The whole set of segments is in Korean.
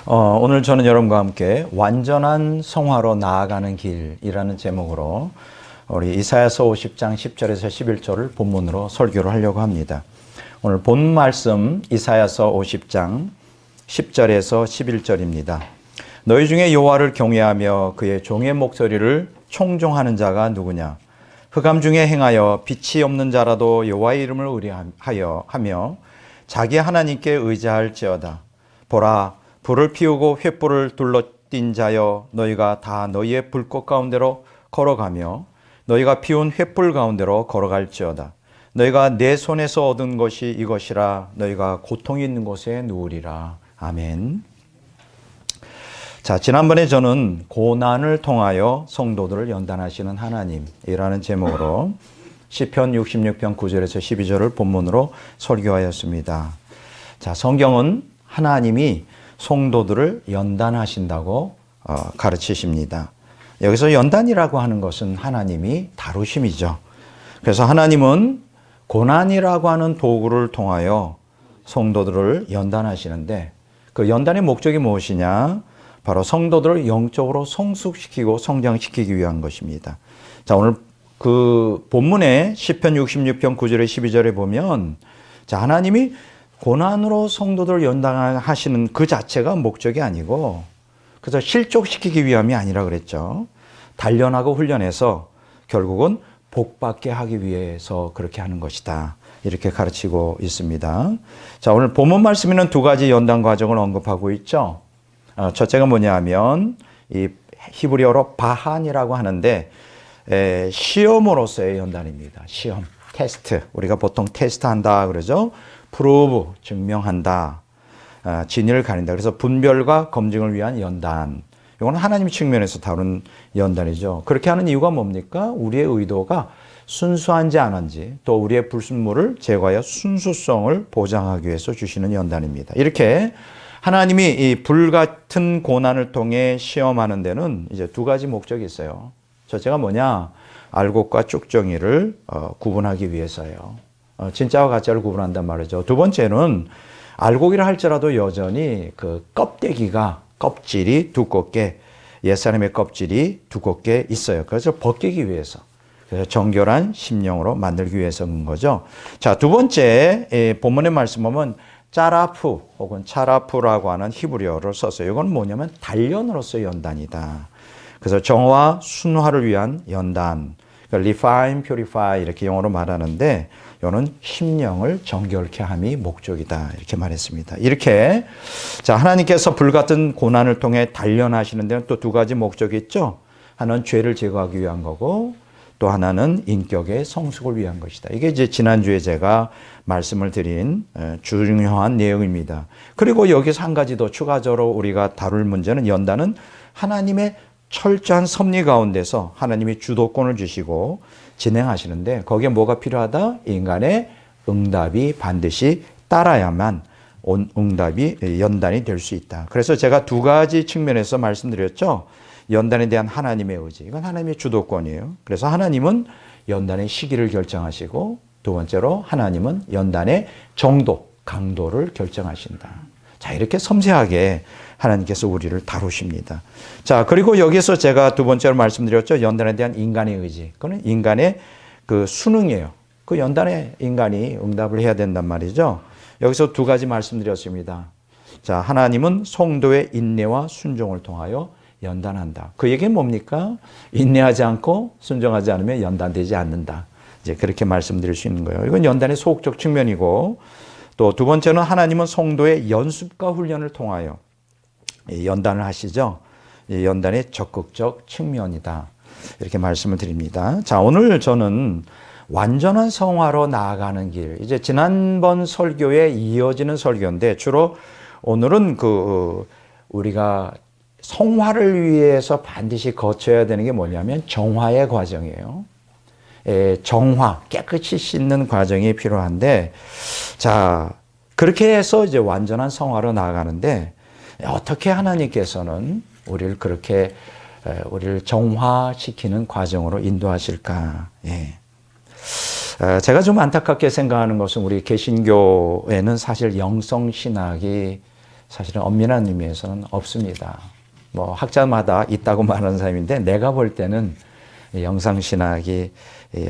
오늘 저는 여러분과 함께 완전한 성화로 나아가는 길이라는 제목으로 우리 이사야서 50장 10절에서 11절을 본문으로 설교를 하려고 합니다. 오늘 본 말씀 이사야서 50장 10절에서 11절입니다. 너희 중에 여호와를 경외하며 그의 종의 목소리를 청종하는 자가 누구냐? 흑암 중에 행하여 빛이 없는 자라도 여호와의 이름을 의뢰하며 자기 하나님께 의지할지어다. 보라, 불을 피우고 횃불을 둘러띈 자여, 너희가 다 너희의 불꽃 가운데로 걸어가며 너희가 피운 횃불 가운데로 걸어갈지어다. 너희가 내 손에서 얻은 것이 이것이라. 너희가 고통이 있는 곳에 누우리라. 아멘. 자, 지난번에 저는 고난을 통하여 성도들을 연단하시는 하나님이라는 제목으로 시편 66편 9절에서 12절을 본문으로 설교하였습니다. 자, 성경은 하나님이 성도들을 연단하신다고 가르치십니다. 여기서 연단이라고 하는 것은 하나님이 다루심이죠. 그래서 하나님은 고난이라고 하는 도구를 통하여 성도들을 연단하시는데, 그 연단의 목적이 무엇이냐? 바로 성도들을 영적으로 성숙시키고 성장시키기 위한 것입니다. 자, 오늘 그 본문에 시편 66편 9절에 12절에 보면, 자, 하나님이 고난으로 성도들을 연단하시는 그 자체가 목적이 아니고, 그래서 실족시키기 위함이 아니라 그랬죠. 단련하고 훈련해서 결국은 복받게 하기 위해서 그렇게 하는 것이다, 이렇게 가르치고 있습니다. 자, 오늘 본문 말씀에는 두 가지 연단 과정을 언급하고 있죠. 첫째가 뭐냐 하면 이 히브리어로 바한이라고 하는데 시험으로서의 연단입니다. 시험, 테스트. 우리가 보통 테스트한다 그러죠. 프로브, 증명한다. 진위를 가린다. 그래서 분별과 검증을 위한 연단. 이건 하나님 측면에서 다룬 연단이죠. 그렇게 하는 이유가 뭡니까? 우리의 의도가 순수한지 안 한지, 또 우리의 불순물을 제거하여 순수성을 보장하기 위해서 주시는 연단입니다. 이렇게 하나님이 이 불같은 고난을 통해 시험하는 데는 이제 두 가지 목적이 있어요. 첫째가 뭐냐? 알곡과 쭉정이를 구분하기 위해서예요. 진짜와 가짜를 구분한단 말이죠. 두 번째는 알곡이라 할지라도 여전히 그 껍질이 두껍게, 옛사람의 껍질이 두껍게 있어요. 그래서 벗기기 위해서, 그래서 정결한 심령으로 만들기 위해서인 거죠. 자, 두 번째 본문의 말씀 보면 짜라프 혹은 차라프라고 하는 히브리어를 썼어요. 이건 뭐냐면 단련으로서의 연단이다. 그래서 정화, 순화를 위한 연단, 그러니까 refine, purify 이렇게 영어로 말하는데, 이거는 심령을 정결케 함이 목적이다, 이렇게 말했습니다. 이렇게 자, 하나님께서 불같은 고난을 통해 단련하시는 데는 또 두 가지 목적이 있죠. 하나는 죄를 제거하기 위한 거고, 또 하나는 인격의 성숙을 위한 것이다. 이게 이제 지난주에 제가 말씀을 드린 중요한 내용입니다. 그리고 여기서 한 가지 더 추가적으로 우리가 다룰 문제는, 연단은 하나님의 철저한 섭리 가운데서 하나님이 주도권을 주시고 진행하시는데, 거기에 뭐가 필요하다? 인간의 응답이 반드시 따라야만 연단이 될 수 있다. 그래서 제가 두 가지 측면에서 말씀드렸죠. 연단에 대한 하나님의 의지, 이건 하나님의 주도권이에요. 그래서 하나님은 연단의 시기를 결정하시고, 두 번째로 하나님은 연단의 정도, 강도를 결정하신다. 자, 이렇게 섬세하게 하나님께서 우리를 다루십니다. 자, 그리고 여기서 제가 두 번째로 말씀드렸죠. 연단에 대한 인간의 의지. 그건 인간의 그 수능이에요. 그 연단에 인간이 응답을 해야 된단 말이죠. 여기서 두 가지 말씀드렸습니다. 자, 하나님은 성도의 인내와 순종을 통하여 연단한다. 그 얘기는 뭡니까? 인내하지 않고 순종하지 않으면 연단되지 않는다. 이제 그렇게 말씀드릴 수 있는 거예요. 이건 연단의 소극적 측면이고, 또 두 번째는 하나님은 성도의 연습과 훈련을 통하여 연단을 하시죠. 연단의 적극적 측면이다, 이렇게 말씀을 드립니다. 자, 오늘 저는 완전한 성화로 나아가는 길, 이제 지난번 설교에 이어지는 설교인데, 주로 오늘은 우리가 성화를 위해서 반드시 거쳐야 되는 게 뭐냐면 정화의 과정이에요. 정화, 깨끗이 씻는 과정이 필요한데, 자, 그렇게 해서 이제 완전한 성화로 나아가는데, 어떻게 하나님께서는 우리를 그렇게 우리를 정화시키는 과정으로 인도하실까? 예. 제가 좀 안타깝게 생각하는 것은, 우리 개신교에는 사실 영성신학이 사실은 엄밀한 의미에서는 없습니다. 뭐 학자마다 있다고 말하는 사람인데 내가 볼 때는 영상신학이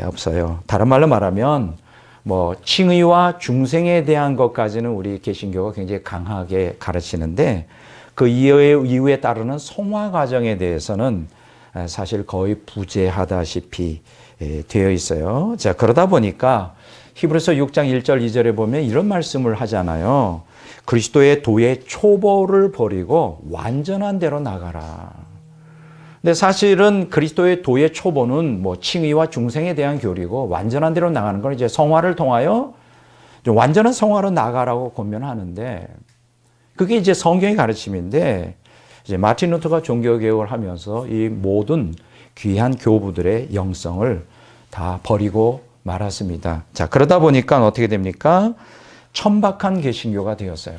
없어요. 다른 말로 말하면 뭐 칭의와 중생에 대한 것까지는 우리 개신교가 굉장히 강하게 가르치는데 그 이후에 따르는 성화 과정에 대해서는 사실 거의 부재하다시피 되어 있어요. 자, 그러다 보니까 히브리서 6장 1절 2절에 보면 이런 말씀을 하잖아요. 그리스도의 도의 초보를 버리고 완전한 대로 나가라. 근데 사실은 그리스도의 도의 초보는 뭐 칭의와 중생에 대한 교리고 완전한 대로 나가는 건 이제 성화를 통하여 좀 완전한 성화로 나가라고 권면하는데 그게 이제 성경의 가르침인데 이제 마틴 루터가 종교개혁을 하면서 이 모든 귀한 교부들의 영성을 다 버리고 말았습니다. 자, 그러다 보니까 어떻게 됩니까? 천박한 개신교가 되었어요.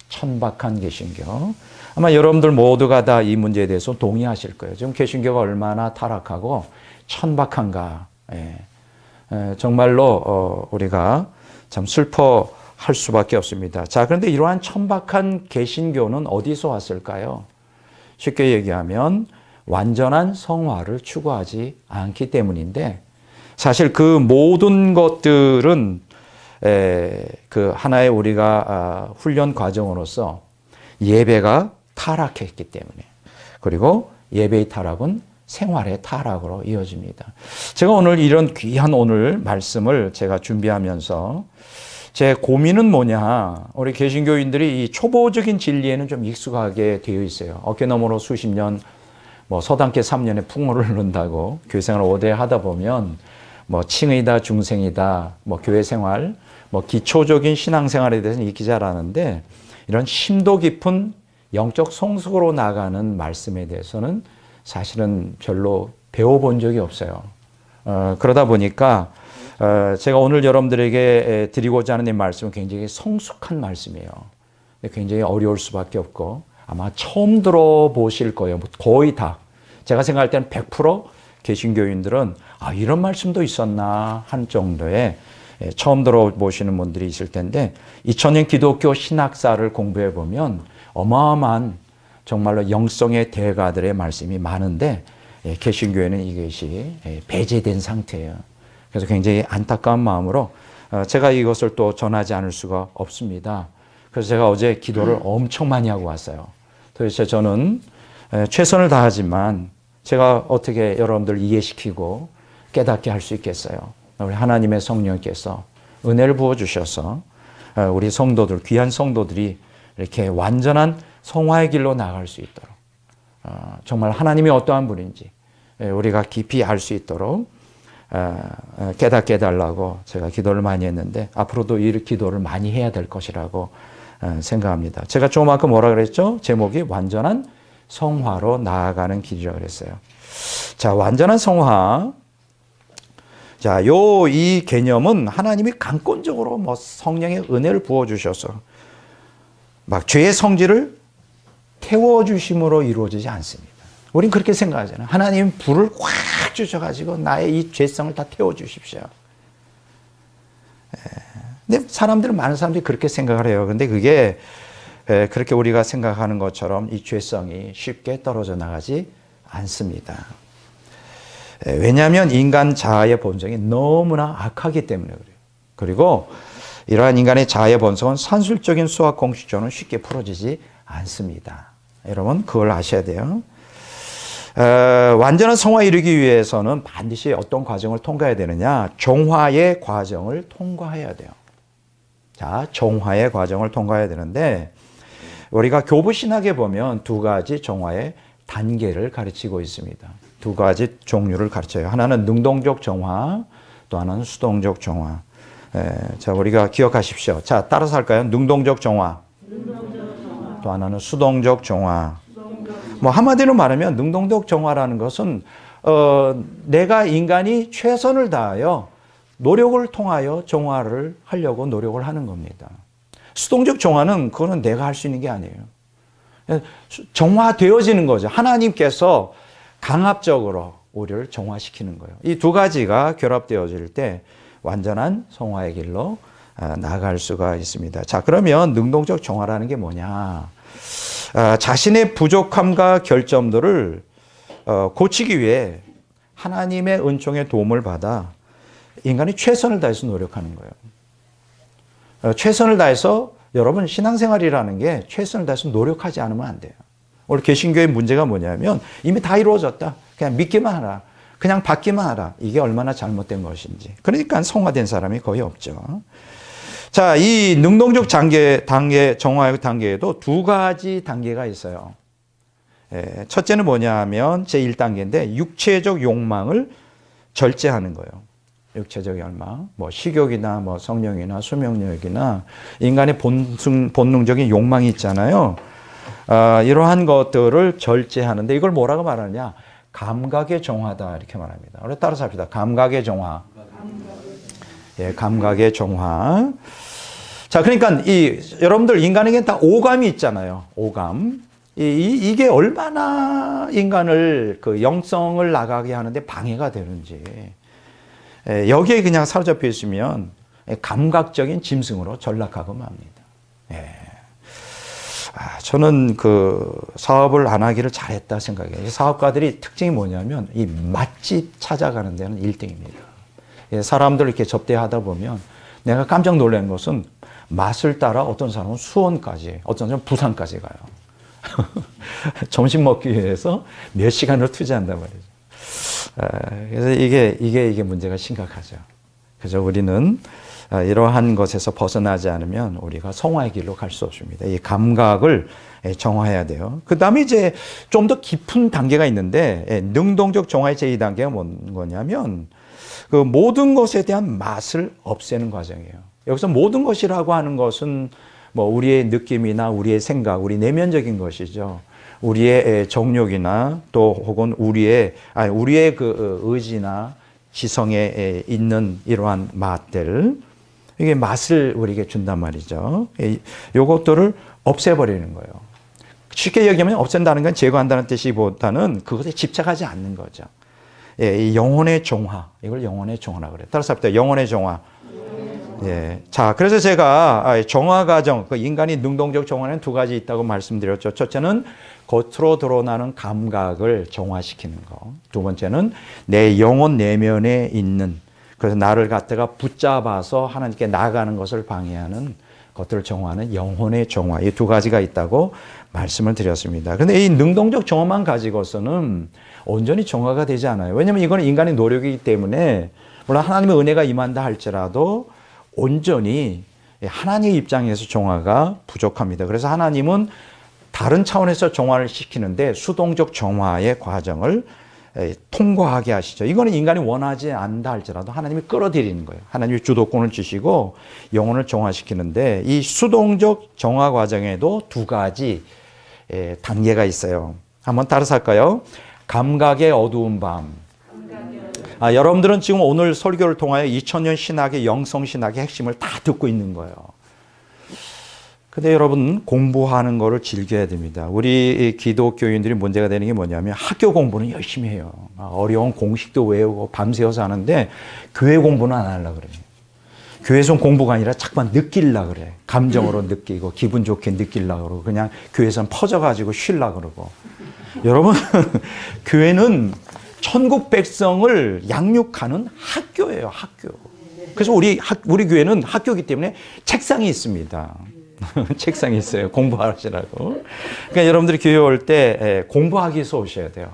천박한 개신교. 아마 여러분들 모두가 다 이 문제에 대해서 동의하실 거예요. 지금 개신교가 얼마나 타락하고 천박한가. 정말로 우리가 참 슬퍼할 수밖에 없습니다. 자, 그런데 이러한 천박한 개신교는 어디서 왔을까요? 쉽게 얘기하면 완전한 성화를 추구하지 않기 때문인데 사실 그 모든 것들은 그 하나의 우리가 훈련 과정으로서 예배가 타락했기 때문에 그리고 예배의 타락은 생활의 타락으로 이어집니다. 제가 오늘 이런 귀한 오늘 말씀을 제가 준비하면서 제 고민은 뭐냐. 우리 개신교인들이 이 초보적인 진리에는 좀 익숙하게 되어 있어요. 어깨너머로 수십 년, 뭐 서당계 3년에 풍어를 흐른다고 교회생활을 오래 하다 보면 뭐 칭의다, 중생이다, 뭐 교회생활, 뭐 기초적인 신앙생활에 대해서는 익히 잘 아는데 이런 심도 깊은 영적 성숙으로 나가는 말씀에 대해서는 사실은 별로 배워본 적이 없어요. 그러다 보니까 제가 오늘 여러분들에게 드리고자 하는 이 말씀은 굉장히 성숙한 말씀이에요. 굉장히 어려울 수밖에 없고 아마 처음 들어보실 거예요. 거의 다. 제가 생각할 때는 100% 개신교인들은 이런 말씀도 있었나 한 정도의 처음 들어보시는 분들이 있을 텐데 2000년 기독교 신학사를 공부해 보면 어마어마한 정말로 영성의 대가들의 말씀이 많은데 개신교에는 이것이 배제된 상태예요. 그래서 굉장히 안타까운 마음으로 제가 이것을 또 전하지 않을 수가 없습니다. 그래서 제가 어제 기도를 엄청 많이 하고 왔어요. 도대체 저는 최선을 다하지만 제가 어떻게 여러분들을 이해시키고 깨닫게 할 수 있겠어요. 우리 하나님의 성령께서 은혜를 부어주셔서 우리 성도들, 귀한 성도들이 이렇게 완전한 성화의 길로 나갈 수 있도록 정말 하나님이 어떠한 분인지 우리가 깊이 알 수 있도록 깨닫게 해달라고 제가 기도를 많이 했는데 앞으로도 이 기도를 많이 해야 될 것이라고 생각합니다. 제가 조금 아까 뭐라 그랬죠? 제목이 완전한 성화로 나아가는 길이라고 그랬어요. 자, 완전한 성화. 자, 이 개념은 하나님이 강권적으로 뭐 성령의 은혜를 부어주셔서 막 죄의 성질을 태워주심으로 이루어지지 않습니다. 우린 그렇게 생각하잖아요. 하나님 불을 확 주셔가지고 나의 이 죄성을 다 태워주십시오. 근데 많은 사람들이 그렇게 생각을 해요. 근데 그게 그렇게 우리가 생각하는 것처럼 이 죄성이 쉽게 떨어져 나가지 않습니다. 왜냐하면 인간 자아의 본성이 너무나 악하기 때문에 그래요. 그리고 이러한 인간의 자아의 본성은 산술적인 수학 공식적으로는 쉽게 풀어지지 않습니다. 여러분 그걸 아셔야 돼요. 완전한 성화에 이르기 위해서는 반드시 어떤 과정을 통과해야 되느냐? 종화의 과정을 통과해야 돼요. 자, 종화의 과정을 통과해야 되는데 우리가 교부신학에 보면 두 가지 종화의 단계를 가르치고 있습니다. 두 가지 종류를 가르쳐요. 하나는 능동적 종화, 또 하나는 수동적 종화. 자, 우리가 기억하십시오. 자, 따라서 할까요? 능동적 종화. 또 하나는 수동적 종화. 뭐 한마디로 말하면 능동적 종화라는 것은 내가 인간이 최선을 다하여 노력을 통하여 종화를 하려고 노력을 하는 겁니다. 수동적 종화는 그거는 내가 할 수 있는 게 아니에요. 정화되어지는 거죠. 하나님께서 강압적으로 우리를 정화시키는 거예요. 이 두 가지가 결합되어질 때 완전한 성화의 길로 나갈 수가 있습니다. 자, 그러면 능동적 정화라는 게 뭐냐? 자신의 부족함과 결점들을 고치기 위해 하나님의 은총의 도움을 받아 인간이 최선을 다해서 노력하는 거예요. 최선을 다해서 여러분 신앙생활이라는 게 최선을 다해서 노력하지 않으면 안 돼요. 오늘 개신교의 문제가 뭐냐면 이미 다 이루어졌다. 그냥 믿기만 하라. 그냥 받기만 하라. 이게 얼마나 잘못된 것인지. 그러니까 성화된 사람이 거의 없죠. 자, 이 능동적 정화의 단계에도 두 가지 단계가 있어요. 첫째는 뭐냐면 제1단계인데 육체적 욕망을 절제하는 거예요. 육체적 욕망, 뭐 식욕이나 뭐 성욕이나 수명욕이나 인간의 본능적인 욕망이 있잖아요. 이러한 것들을 절제하는데 이걸 뭐라고 말하느냐? 감각의 정화다 이렇게 말합니다. 우리 따라서 합시다. 감각의 정화. 예, 감각의 정화. 자, 그러니까 여러분들 인간에게 다 오감이 있잖아요. 오감. 이게 얼마나 인간을 그 영성을 나가게 하는데 방해가 되는지. 여기에 그냥 사로잡혀 있으면 감각적인 짐승으로 전락하고 맙니다. 예. 저는 그 사업을 안 하기를 잘했다 생각해요. 사업가들이 특징이 뭐냐면 이 맛집 찾아가는 데는 1등입니다. 사람들 이렇게 접대하다 보면 내가 깜짝 놀란 것은 맛을 따라 어떤 사람은 수원까지, 어떤 사람은 부산까지 가요. 점심 먹기 위해서 몇 시간을 투자한단 말이죠. 그래서 이게 문제가 심각하죠. 그래서 우리는 이러한 것에서 벗어나지 않으면 우리가 성화의 길로 갈 수 없습니다. 이 감각을 정화해야 돼요. 그 다음에 이제 좀 더 깊은 단계가 있는데 능동적 정화의 제2단계가 뭔 거냐면 그 모든 것에 대한 맛을 없애는 과정이에요. 여기서 모든 것이라고 하는 것은 뭐 우리의 느낌이나 우리의 생각, 우리 내면적인 것이죠. 우리의 정욕이나 또 혹은 우리의 그 의지나 지성에 있는 이러한 맛들, 이게 맛을 우리에게 준단 말이죠. 요것들을 없애버리는 거예요. 쉽게 얘기하면 없앤다는 건 제거한다는 뜻이보다는 그것에 집착하지 않는 거죠. 이 영혼의 정화, 이걸 영혼의 정화라고 그래요. 따라서 합시다. 영혼의 정화. 예. 자, 그래서 제가 정화 과정, 그 인간이 능동적 정화는 두 가지 있다고 말씀드렸죠. 첫째는 겉으로 드러나는 감각을 정화시키는 거. 두 번째는 내 영혼 내면에 있는, 그래서 나를 갖다가 붙잡아서 하나님께 나아가는 것을 방해하는 것들을 정화하는 영혼의 정화. 이 두 가지가 있다고 말씀을 드렸습니다. 그런데 이 능동적 정화만 가지고서는 온전히 정화가 되지 않아요. 왜냐하면 이건 인간의 노력이기 때문에 물론 하나님의 은혜가 임한다 할지라도 온전히 하나님의 입장에서 정화가 부족합니다. 그래서 하나님은 다른 차원에서 정화를 시키는데 수동적 정화의 과정을 통과하게 하시죠. 이거는 인간이 원하지 않다 할지라도 하나님이 끌어들이는 거예요. 하나님이 주도권을 주시고 영혼을 정화시키는데 이 수동적 정화 과정에도 두 가지 단계가 있어요. 한번 따라서 할까요? 감각의 어두운 밤. 여러분들은 지금 오늘 설교를 통하여 2000년 신학의 영성신학의 핵심을 다 듣고 있는 거예요. 근데 여러분 공부하는 거를 즐겨야 됩니다. 우리 기독교인들이 문제가 되는 게 뭐냐면 학교 공부는 열심히 해요. 어려운 공식도 외우고 밤새워서 하는데 교회 공부는 안 하려고 그래요. 교회에서는 공부가 아니라 자꾸만 느끼려고 그래. 감정으로 느끼고 기분 좋게 느끼려고 그러고 그냥 교회에서는 퍼져가지고 쉬려고 그러고. 여러분 교회는 천국 백성을 양육하는 학교예요. 학교. 그래서 우리 교회는 학교이기 때문에 책상이 있습니다. 책상이 있어요. 공부하시라고. 그러니까 여러분들이 교회 올 때 공부하기 위해서 오셔야 돼요.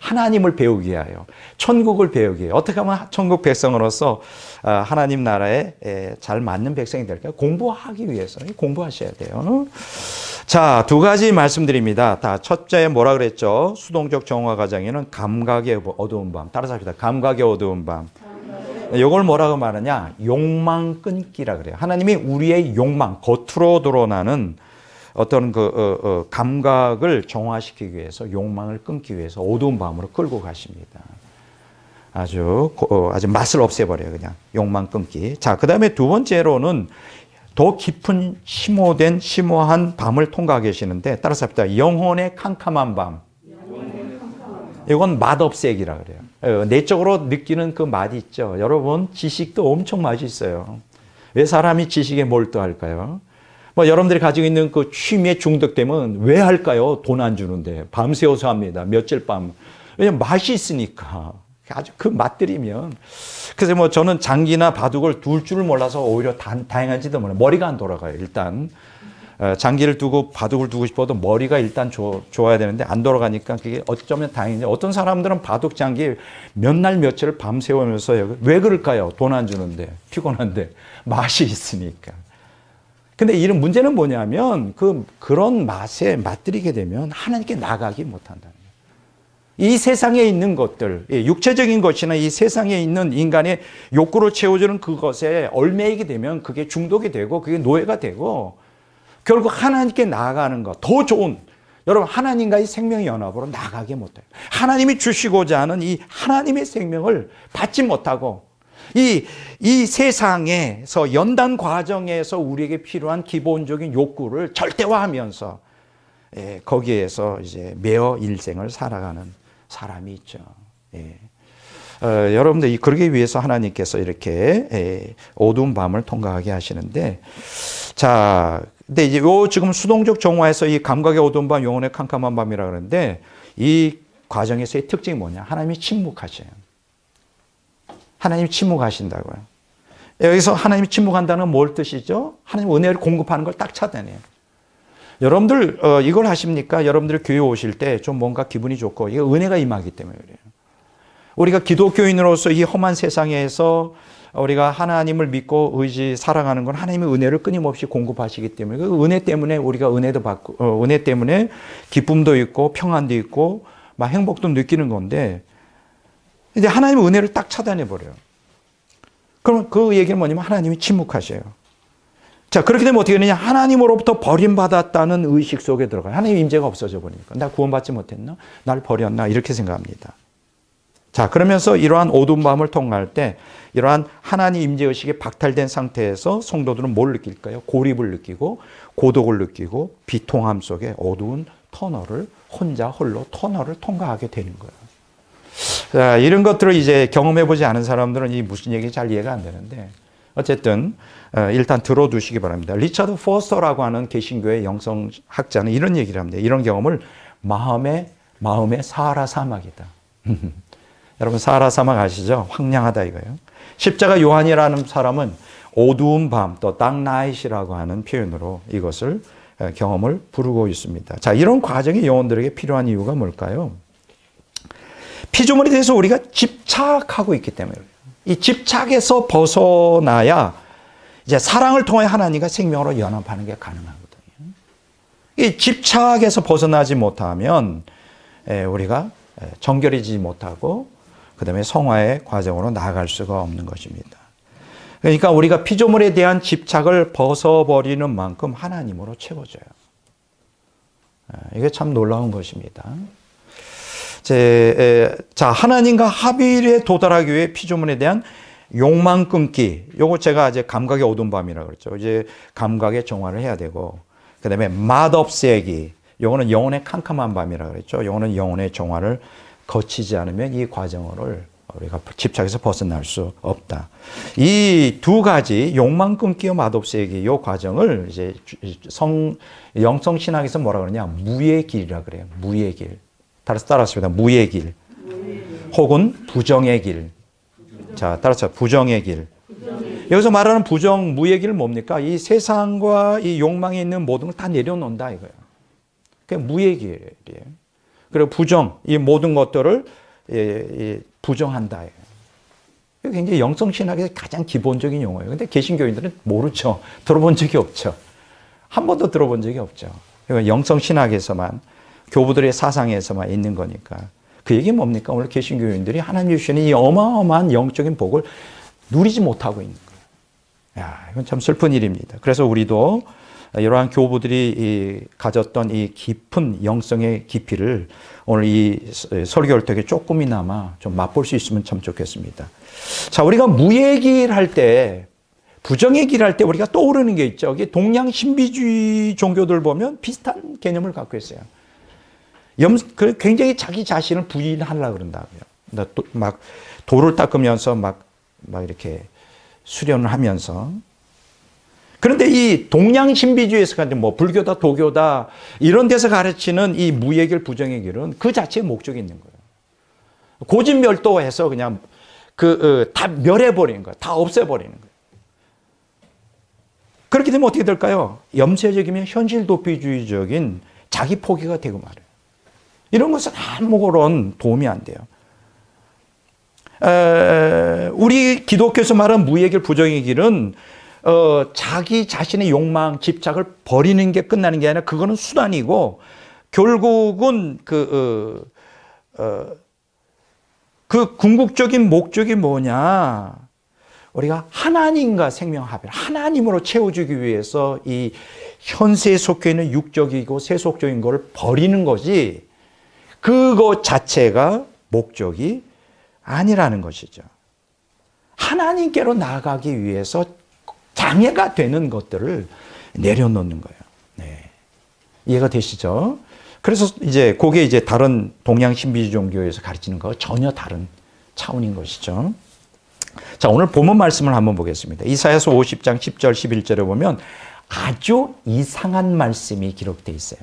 하나님을 배우기 위하여. 천국을 배우기 위해. 어떻게 하면 천국 백성으로서 하나님 나라에 잘 맞는 백성이 될까요? 공부하기 위해서. 공부하셔야 돼요. 자, 두 가지 말씀드립니다. 첫째 뭐라 그랬죠? 수동적 정화 과정에는 감각의 어두운 밤. 따라서 합시다. 감각의 어두운 밤. 이걸 뭐라고 말하냐? 욕망 끊기라 그래요. 하나님이 우리의 욕망, 겉으로 드러나는 어떤 감각을 정화시키기 위해서 욕망을 끊기 위해서 어두운 밤으로 끌고 가십니다. 아주 맛을 없애버려요. 그냥 욕망 끊기. 자, 그 다음에 두 번째로는 더 깊은 심오한 밤을 통과하게 계시는데 따라서 합시다. 영혼의 캄캄한 밤. 이건 맛없애기라 그래요. 내적으로 느끼는 그 맛이 있죠. 여러분 지식도 엄청 맛있어요. 왜 사람이 지식에 몰두할까요? 뭐 여러분들이 가지고 있는 그 취미에 중독되면 왜 할까요? 돈 안 주는데. 밤새워서 합니다. 며칠 밤. 왜냐면 맛이 있으니까. 아주 그 맛들이면. 그래서 뭐 저는 장기나 바둑을 둘 줄 몰라서 오히려 다행한지도 몰라요. 머리가 안 돌아가요, 일단. 장기를 두고 바둑을 두고 싶어도 머리가 일단 좋아야 되는데 안 돌아가니까 그게 어쩌면 다행인데 어떤 사람들은 바둑 장기 몇 날 며칠을 밤새우면서 해요. 왜 그럴까요? 돈 안 주는데, 피곤한데, 맛이 있으니까. 근데 이런 문제는 뭐냐면 그런 맛에 맛들이게 되면 하나님께 나가기 못한다는 거예요. 이 세상에 있는 것들, 육체적인 것이나 이 세상에 있는 인간의 욕구를 채워주는 그것에 얽매이게 되면 그게 중독이 되고 그게 노예가 되고 결국 하나님께 나아가는 것, 더 좋은, 여러분 하나님과의 생명의 연합으로 나가게 못해요. 하나님이 주시고자 하는 이 하나님의 생명을 받지 못하고 이 세상에서 연단 과정에서 우리에게 필요한 기본적인 욕구를 절대화하면서 거기에서 이제 매어 일생을 살아가는 사람이 있죠. 여러분들 그러기 위해서 하나님께서 이렇게 어두운 밤을 통과하게 하시는데, 자, 근데 이제 지금 수동적 정화에서 이 감각의 어두운 밤, 영혼의 캄캄한 밤이라 그러는데 이 과정에서의 특징이 뭐냐? 하나님이 침묵하셔요. 하나님이 침묵하신다고요. 여기서 하나님이 침묵한다는 건 뭘 뜻이죠? 하나님 은혜를 공급하는 걸 딱 찾아내요. 여러분들 이걸 하십니까? 여러분들이 교회 오실 때 좀 뭔가 기분이 좋고 이게 은혜가 임하기 때문에 그래요. 우리가 기독교인으로서 이 험한 세상에서 우리가 하나님을 믿고 사랑하는 건 하나님의 은혜를 끊임없이 공급하시기 때문에 그 은혜 때문에 우리가 은혜도 받고 은혜 때문에 기쁨도 있고 평안도 있고 막 행복도 느끼는 건데 이제 하나님의 은혜를 딱 차단해 버려요. 그럼 그 얘기는 뭐냐면 하나님이 침묵하셔요. 자, 그렇게 되면 어떻게 되느냐? 하나님으로부터 버림받았다는 의식 속에 들어가요. 하나님의 임재가 없어져 버리니까. 나 구원받지 못했나? 날 버렸나? 이렇게 생각합니다. 자, 그러면서 이러한 어두운 밤을 통과할 때 이러한 하나님 임재의식이 박탈된 상태에서 성도들은 뭘 느낄까요? 고립을 느끼고 고독을 느끼고 비통함 속에 어두운 터널을 혼자 홀로 터널을 통과하게 되는 거예요. 자, 이런 것들을 이제 경험해보지 않은 사람들은 이 무슨 얘기인지 잘 이해가 안 되는데 어쨌든 일단 들어두시기 바랍니다. 리처드 포스터라고 하는 개신교의 영성학자는 이런 얘기를 합니다. 이런 경험을 마음의 사하라 사막이다. 여러분 사하라 사막 아시죠? 황량하다 이거예요. 십자가 요한이라는 사람은 어두운 밤, 또 darknight이라고 하는 표현으로 이것을 경험을 부르고 있습니다. 자, 이런 과정이 영혼들에게 필요한 이유가 뭘까요? 피조물에 대해서 우리가 집착하고 있기 때문에 이 집착에서 벗어나야 이제 사랑을 통해 하나님과 생명으로 연합하는 게 가능하거든요. 이 집착에서 벗어나지 못하면 우리가 정결해지지 못하고 그 다음에 성화의 과정으로 나아갈 수가 없는 것입니다. 그러니까 우리가 피조물에 대한 집착을 벗어버리는 만큼 하나님으로 채워져요. 이게 참 놀라운 것입니다. 자, 하나님과 합일에 도달하기 위해 피조물에 대한 욕망 끊기. 요거 제가 이제 감각의 어두운 밤이라고 그랬죠. 이제 감각의 정화를 해야 되고, 그 다음에 맛없애기. 요거는 영혼의 캄캄한 밤이라고 그랬죠. 요거는 영혼의 정화를 거치지 않으면 이 과정을 우리가 집착에서 벗어날 수 없다. 이 두 가지 욕망 끊기와 맛없애기 요 과정을 이제 영성 신학에서 뭐라 그러냐? 무의 길이라 그래요. 무의 길. 따라서 무의 길. 혹은 부정의 길. 자, 따라서 부정의 길. 여기서 말하는 부정, 무의 길은 뭡니까? 이 세상과 이 욕망에 있는 모든 걸 다 내려놓는다 이거예요. 그게 무의 길이에요. 그리고 부정, 이 모든 것들을 부정한다. 이게 굉장히 영성신학에서 가장 기본적인 용어예요. 근데 개신교인들은 모르죠. 들어본 적이 없죠. 한 번도 들어본 적이 없죠. 영성신학에서만, 교부들의 사상에서만 있는 거니까. 그 얘기 뭡니까? 오늘 개신교인들이 하나님 주시는 이 어마어마한 영적인 복을 누리지 못하고 있는 거예요. 야, 이건 참 슬픈 일입니다. 그래서 우리도 이러한 교부들이 가졌던 이 깊은 영성의 깊이를 오늘 이 설교를 통해 조금이나마 좀 맛볼 수 있으면 참 좋겠습니다. 자, 우리가 무의 길 할 때, 부정의 길 할 때 우리가 떠오르는 게 있죠. 이게 동양 신비주의 종교들 보면 비슷한 개념을 갖고 있어요. 굉장히 자기 자신을 부인하려고 그런다고요. 막 돌을 닦으면서 막 이렇게 수련을 하면서 그런데 이 동양 신비주의에서 뭐 불교다 도교다 이런 데서 가르치는 이 무의 길 부정의 길은 그 자체의 목적이 있는 거예요. 고진멸도해서 그냥 다 멸해버리는 거예요. 다 없애버리는 거예요. 그렇게 되면 어떻게 될까요? 염세적이면 현실 도피주의적인 자기 포기가 되고 말이에요. 이런 것은 아무런 도움이 안 돼요. 우리 기독교에서 말하는 무의 길 부정의 길은 자기 자신의 욕망, 집착을 버리는 게 끝나는 게 아니라 그거는 수단이고 결국은 그 궁극적인 목적이 뭐냐? 우리가 하나님과 생명합일, 하나님으로 채워주기 위해서 이 현세에 속해 있는 육적이고 세속적인 것을 버리는 것이 그것 자체가 목적이 아니라는 것이죠. 하나님께로 나아가기 위해서 장애가 되는 것들을 내려놓는 거예요. 네. 이해가 되시죠? 그래서 이제 그게 이제 다른 동양 신비주의 종교에서 가르치는 거와 전혀 다른 차원인 것이죠. 자, 오늘 본문 말씀을 한번 보겠습니다. 이사야서 50장 10절 11절에 보면 아주 이상한 말씀이 기록되어 있어요.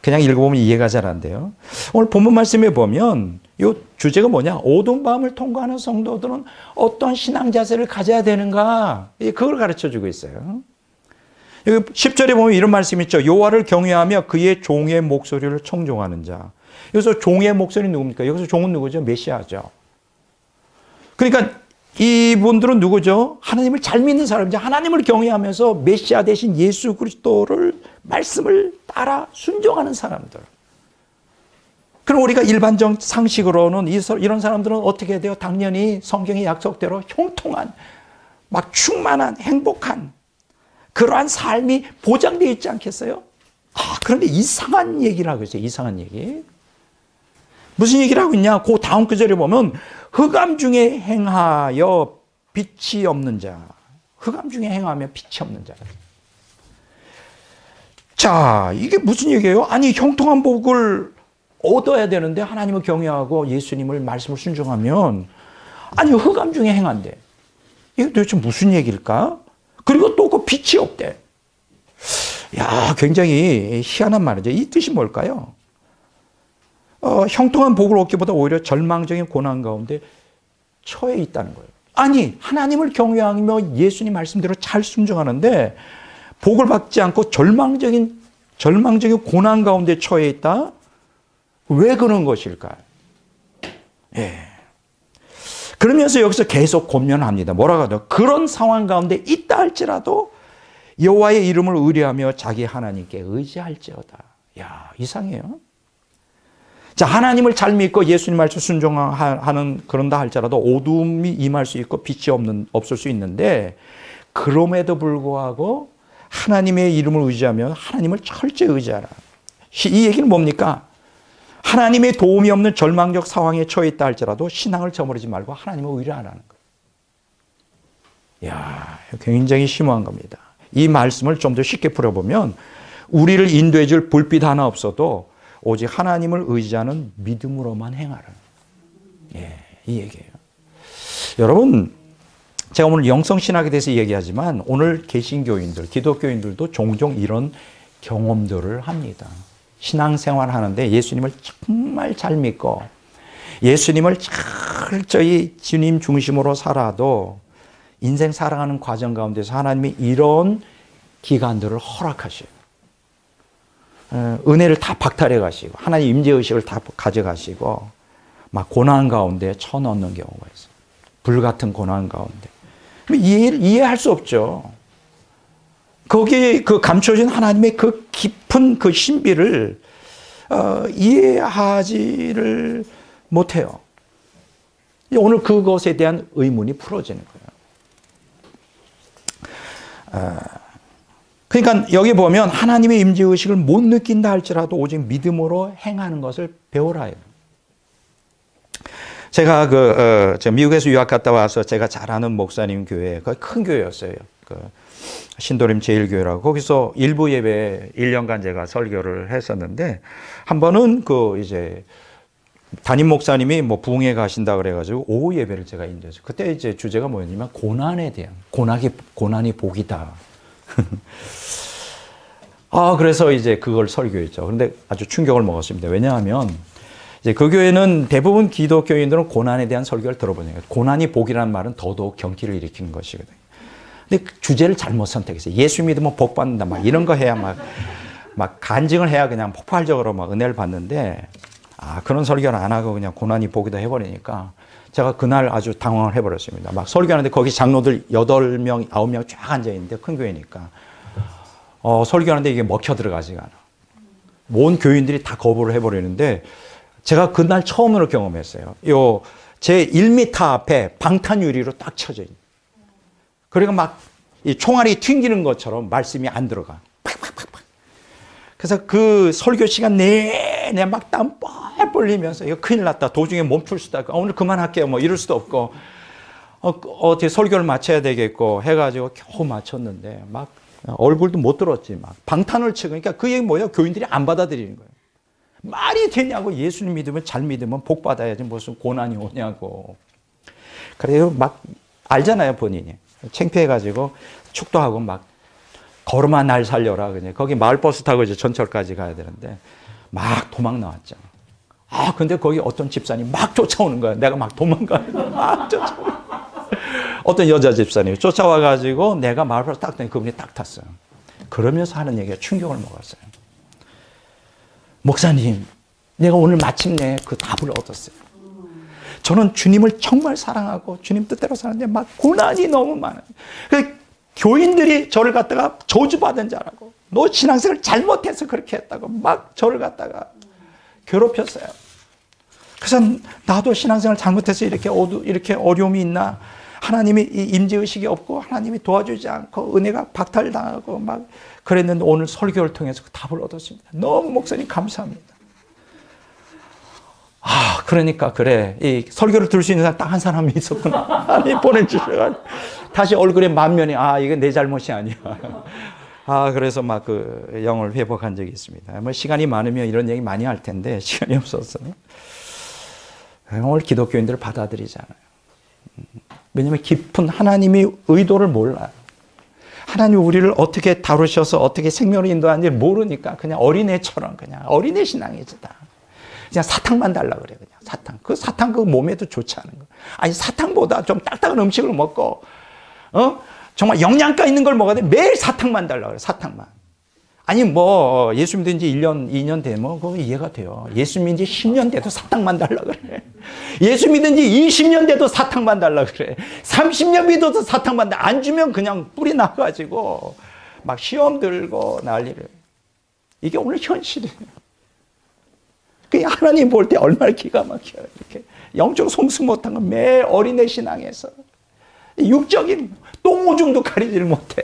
그냥 읽어보면 이해가 잘 안 돼요. 오늘 본문 말씀에 보면 이 주제가 뭐냐? 어두운 밤을 통과하는 성도들은 어떤 신앙 자세를 가져야 되는가? 그걸 가르쳐주고 있어요. 여기 10절에 보면 이런 말씀이 있죠. 여호와를 경외하며 그의 종의 목소리를 청종하는 자. 여기서 종의 목소리 누굽니까? 여기서 종은 누구죠? 메시아죠. 그러니까 이분들은 누구죠? 하나님을 잘 믿는 사람이죠. 하나님을 경외하면서 메시아 대신 예수 그리스도를 말씀을 따라 순종하는 사람들. 그럼 우리가 일반적 상식으로는 이런 사람들은 어떻게 해야 돼요? 당연히 성경의 약속대로 형통한, 막 충만한, 행복한 그러한 삶이 보장되어 있지 않겠어요? 그런데 이상한 얘기를 하고 있어요. 이상한 얘기. 무슨 얘기를 하고 있냐? 그 다음 구절에 보면 흑암 중에 행하여 빛이 없는 자. 흑암 중에 행하며 빛이 없는 자. 자, 이게 무슨 얘기예요? 아니, 형통한 복을 얻어야 되는데 하나님을 경외하고 예수님을 말씀을 순종하면 아니, 흑암 중에 행한대. 이게 도대체 무슨 얘기일까? 그리고 또 그 빛이 없대. 야, 굉장히 희한한 말이죠. 이 뜻이 뭘까요? 형통한 복을 얻기보다 오히려 절망적인 고난 가운데 처해 있다는 거예요. 아니, 하나님을 경외하며 예수님 말씀대로 잘 순종하는데 복을 받지 않고 절망적인 고난 가운데 처해 있다? 왜 그런 것일까? 예. 그러면서 여기서 계속 권면합니다. 뭐라고 하죠? 그런 상황 가운데 있다 할지라도 여호와의 이름을 의뢰하며 자기 하나님께 의지할지어다. 야, 이상해요. 자, 하나님을 잘 믿고 예수님 말씀 순종하는 그런다 할지라도 어둠이 임할 수 있고 빛이 없을 수 있는데 그럼에도 불구하고 하나님의 이름을 의지하며 하나님을 철저히 의지하라. 이 얘기는 뭡니까? 하나님의 도움이 없는 절망적 상황에 처해 있다 할지라도 신앙을 저버리지 말고 하나님을 의뢰하라는 거예요. 이야, 굉장히 심오한 겁니다. 이 말씀을 좀 더 쉽게 풀어보면 우리를 인도해 줄 불빛 하나 없어도 오직 하나님을 의지하는 믿음으로만 행하라. 예, 이 얘기예요. 여러분, 제가 오늘 영성신학에 대해서 얘기하지만 오늘 개신교인들, 기독교인들도 종종 이런 경험들을 합니다. 신앙생활 하는데 예수님을 정말 잘 믿고 예수님을 철저히 주님 중심으로 살아도 인생 살아가는 과정 가운데서 하나님이 이런 기간들을 허락하셔요. 은혜를 다 박탈해 가시고 하나님 임재의식을 다 가져가시고 막 고난 가운데 쳐넣는 경우가 있어요. 불같은 고난 가운데. 이해할 수 없죠. 거기에 그 감춰진 하나님의 그 깊은 그 신비를 이해하지를 못해요. 오늘 그것에 대한 의문이 풀어지는 거예요. 그러니까 여기 보면 하나님의 임재의식을 못 느낀다 할지라도 오직 믿음으로 행하는 것을 배우라 해요. 제가 제가 미국에서 유학 갔다 와서 제가 잘 아는 목사님 교회, 큰 교회였어요. 신도림 제일교회라고. 거기서 일부 예배 1년간 제가 설교를 했었는데 한 번은 이제 담임 목사님이 뭐 부흥회 가신다 그래가지고 오후 예배를 제가 인도했어요. 그때 이제 주제가 뭐였냐면 고난에 대한 고난이 복이다. 그래서 이제 그걸 설교했죠. 그런데 아주 충격을 먹었습니다. 왜냐하면 이제 그 교회는 대부분 기독교인들은 고난에 대한 설교를 들어보니까 고난이 복이라는 말은 더더욱 경기를 일으키는 것이거든요. 근데 그 주제를 잘못 선택했어요. 예수 믿으면 복 받는다. 막 이런 거 해야 막 간증을 해야 그냥 폭발적으로 막 은혜를 받는데 그런 설교를 안 하고 그냥 고난이 복이다 해버리니까 제가 그날 아주 당황을 해버렸습니다. 막 설교하는데 거기 장로들 8명, 9명 쫙 앉아있는데 큰 교회니까 설교하는데 이게 먹혀 들어가지가 않아. 온 교인들이 다 거부를 해버리는데 제가 그날 처음으로 경험했어요. 제 1m 앞에 방탄 유리로 딱 쳐져 있는. 그러니까 막 이 총알이 튕기는 것처럼 말씀이 안 들어가. 팍팍팍팍. 그래서 그 설교 시간 내내 막 땀 뻘뻘 흘리면서 이거 큰일 났다. 도중에 멈출 수도 없고 오늘 그만할게요. 뭐 이럴 수도 없고 어떻게 설교를 마쳐야 되겠고 해가지고 겨우 마쳤는데 막 얼굴도 못 들었지. 막 방탄을 치고 그러니까 그 얘기 뭐예요? 교인들이 안 받아들이는 거예요. 말이 되냐고. 예수님 믿으면 잘 믿으면 복 받아야지 무슨 고난이 오냐고. 그래요. 막 알잖아요 본인이. 창피해가지고 축도하고 막 걸음아 날 살려라. 그냥 거기 마을버스 타고 이제 전철까지 가야 되는데 막 도망 나왔죠. 근데 거기 어떤 집사님 막 쫓아오는 거야. 내가 막 도망가야 돼. 막 쫓아오는 어떤 여자 집사님이 쫓아와가지고 내가 마을버스 딱 타니 그분이 딱 탔어요. 그러면서 하는 얘기가 충격을 먹었어요. 목사님, 내가 오늘 마침내 그 답을 얻었어요. 저는 주님을 정말 사랑하고 주님 뜻대로 사는데 막 고난이 너무 많아요. 교인들이 저를 갖다가 저주받은 자라고 너 신앙생활 잘못해서 그렇게 했다고 막 저를 갖다가 괴롭혔어요. 그래서 나도 신앙생활 잘못해서 이렇게 어려움이 있나? 하나님이 임재의식이 없고 하나님이 도와주지 않고 은혜가 박탈당하고 막 그랬는데 오늘 설교를 통해서 그 답을 얻었습니다. 너무 목사님 감사합니다. 그러니까 그래. 이 설교를 들을 수 있는 사람 딱 한 사람이 있었구나. 하나님 보내주셔가지고 다시 얼굴에 만면이 이게 내 잘못이 아니야. 그래서 막 그 영을 회복한 적이 있습니다. 뭐 시간이 많으면 이런 얘기 많이 할 텐데 시간이 없어서 오늘 기독교인들을 받아들이잖아요. 왜냐하면 깊은 하나님의 의도를 몰라요. 하나님 우리를 어떻게 다루셔서 어떻게 생명을 인도하는지 모르니까 그냥 어린애처럼 그냥 어린애 신앙이지다. 그냥 사탕만 달라 그래. 그냥 사탕. 그 사탕 그 몸에도 좋지 않은 거. 아니 사탕보다 좀 딱딱한 음식을 먹고 정말 영양가 있는 걸 먹어야 돼. 매일 사탕만 달라 그래. 사탕만. 아니 뭐 예수 믿은 지 1년, 2년 되면 그거 이해가 돼요. 예수 믿은 지 10년 돼도 사탕만 달라 그래. 예수 믿은 지 20년 돼도 사탕만 달라 그래. 30년 믿어도 사탕만 달라. 안 주면 그냥 뿌리 나가지고 막 시험 들고 난리를. 이게 오늘 현실이에요. 하나님 볼 때 얼마나 기가 막혀요. 이렇게 영적 성숙 못한 건 매일 어린애 신앙에서 육적인 똥오줌도 가리지를 못해.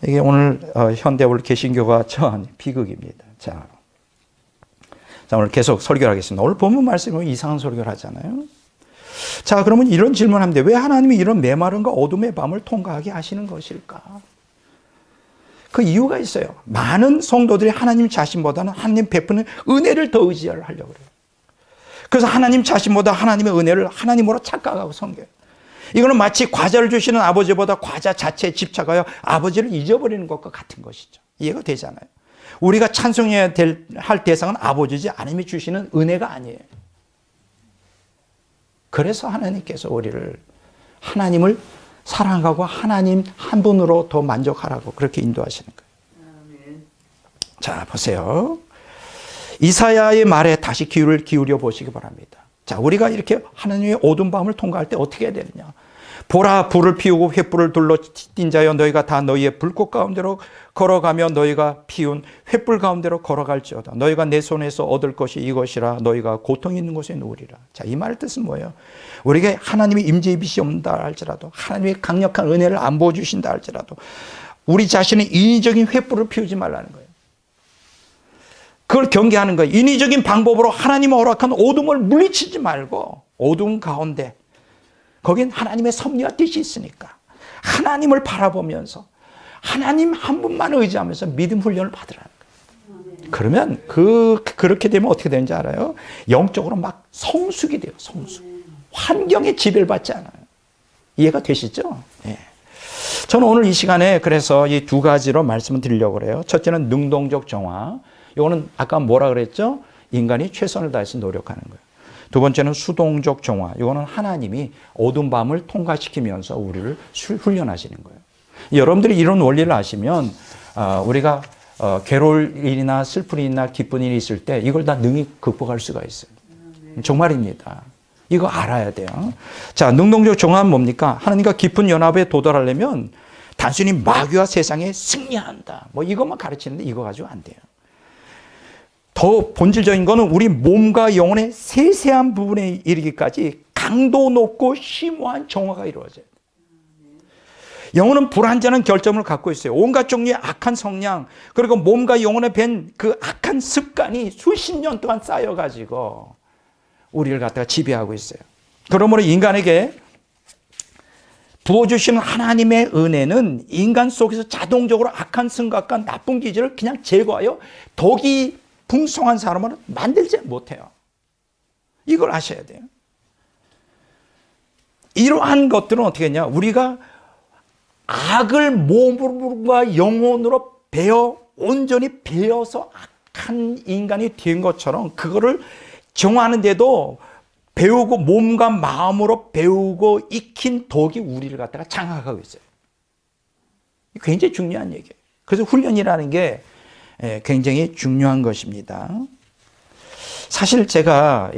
이게 오늘 현대 우리 개신교가 처한 비극입니다. 자, 오늘 계속 설교를 하겠습니다. 오늘 본문 말씀은 이상한 설교를 하잖아요. 자, 그러면 이런 질문합니다. 왜 하나님이 이런 메마른과 어둠의 밤을 통과하게 하시는 것일까? 그 이유가 있어요. 많은 성도들이 하나님 자신보다는 하나님 베푸는 은혜를 더 의지하려고 그래요. 그래서 하나님 자신보다 하나님의 은혜를 하나님으로 착각하고 섬겨요. 이거는 마치 과자를 주시는 아버지보다 과자 자체에 집착하여 아버지를 잊어버리는 것과 같은 것이죠. 이해가 되잖아요. 우리가 찬송해야 할 대상은 아버지지 하나님이 주시는 은혜가 아니에요. 그래서 하나님께서 우리를 하나님을 사랑하고 하나님 한 분으로 더 만족하라고 그렇게 인도하시는 거예요. 자, 보세요. 이사야의 말에 다시 귀를 기울여 보시기 바랍니다. 자, 우리가 이렇게 하나님의 어두운 밤을 통과할 때 어떻게 해야 되느냐? 보라, 불을 피우고 횃불을 둘러 띈 자여 너희가 다 너희의 불꽃 가운데로 걸어가며 너희가 피운 횃불 가운데로 걸어갈지어다. 너희가 내 손에서 얻을 것이 이것이라 너희가 고통 있는 곳에 누우리라. 자, 이 말의 뜻은 뭐예요? 우리에게 하나님의 임재의 빛이 없다 할지라도 하나님의 강력한 은혜를 안 부어주신다 할지라도 우리 자신의 인위적인 횃불을 피우지 말라는 거예요. 그걸 경계하는 거예요. 인위적인 방법으로 하나님의 허락한 어둠을 물리치지 말고 어둠 가운데 거긴 하나님의 섭리와 뜻이 있으니까 하나님을 바라보면서 하나님 한 분만 의지하면서 믿음 훈련을 받으라는 거예요. 그러면 그렇게 되면 어떻게 되는지 알아요? 영적으로 막 성숙이 돼요. 성숙. 환경에 지배를 받지 않아요. 이해가 되시죠? 예. 저는 오늘 이 시간에 그래서 이 두 가지로 말씀을 드리려고 그래요. 첫째는 능동적 정화. 이거는 아까 뭐라 그랬죠? 인간이 최선을 다해서 노력하는 거예요. 두 번째는 수동적 정화. 이거는 하나님이 어두운 밤을 통과시키면서 우리를 훈련하시는 거예요. 여러분들이 이런 원리를 아시면 우리가 괴로울 일이나 슬픈 일이나 기쁜 일이 있을 때 이걸 다 능히 극복할 수가 있어요. 정말입니다. 이거 알아야 돼요. 자, 능동적 정화는 뭡니까? 하나님과 깊은 연합에 도달하려면 단순히 마귀와 세상에 승리한다. 뭐 이것만 가르치는데 이거 가지고 안 돼요. 더 본질적인 거는 우리 몸과 영혼의 세세한 부분에 이르기까지 강도 높고 심오한 정화가 이루어져요. 영혼은 불완전한 결점을 갖고 있어요. 온갖 종류의 악한 성향, 그리고 몸과 영혼에 밴 그 악한 습관이 수십 년 동안 쌓여가지고 우리를 갖다가 지배하고 있어요. 그러므로 인간에게 부어주시는 하나님의 은혜는 인간 속에서 자동적으로 악한 생각과 나쁜 기질을 그냥 제거하여 덕이 풍성한 사람을 만들지 못해요. 이걸 아셔야 돼요. 이러한 것들은 어떻게 했냐? 우리가 악을 몸과 영혼으로 온전히 배워서 악한 인간이 된 것처럼 그거를 정하는데도 배우고 몸과 마음으로 배우고 익힌 덕이 우리를 갖다가 장악하고 있어요. 굉장히 중요한 얘기예요. 그래서 훈련이라는 게 굉장히 중요한 것입니다. 사실 제가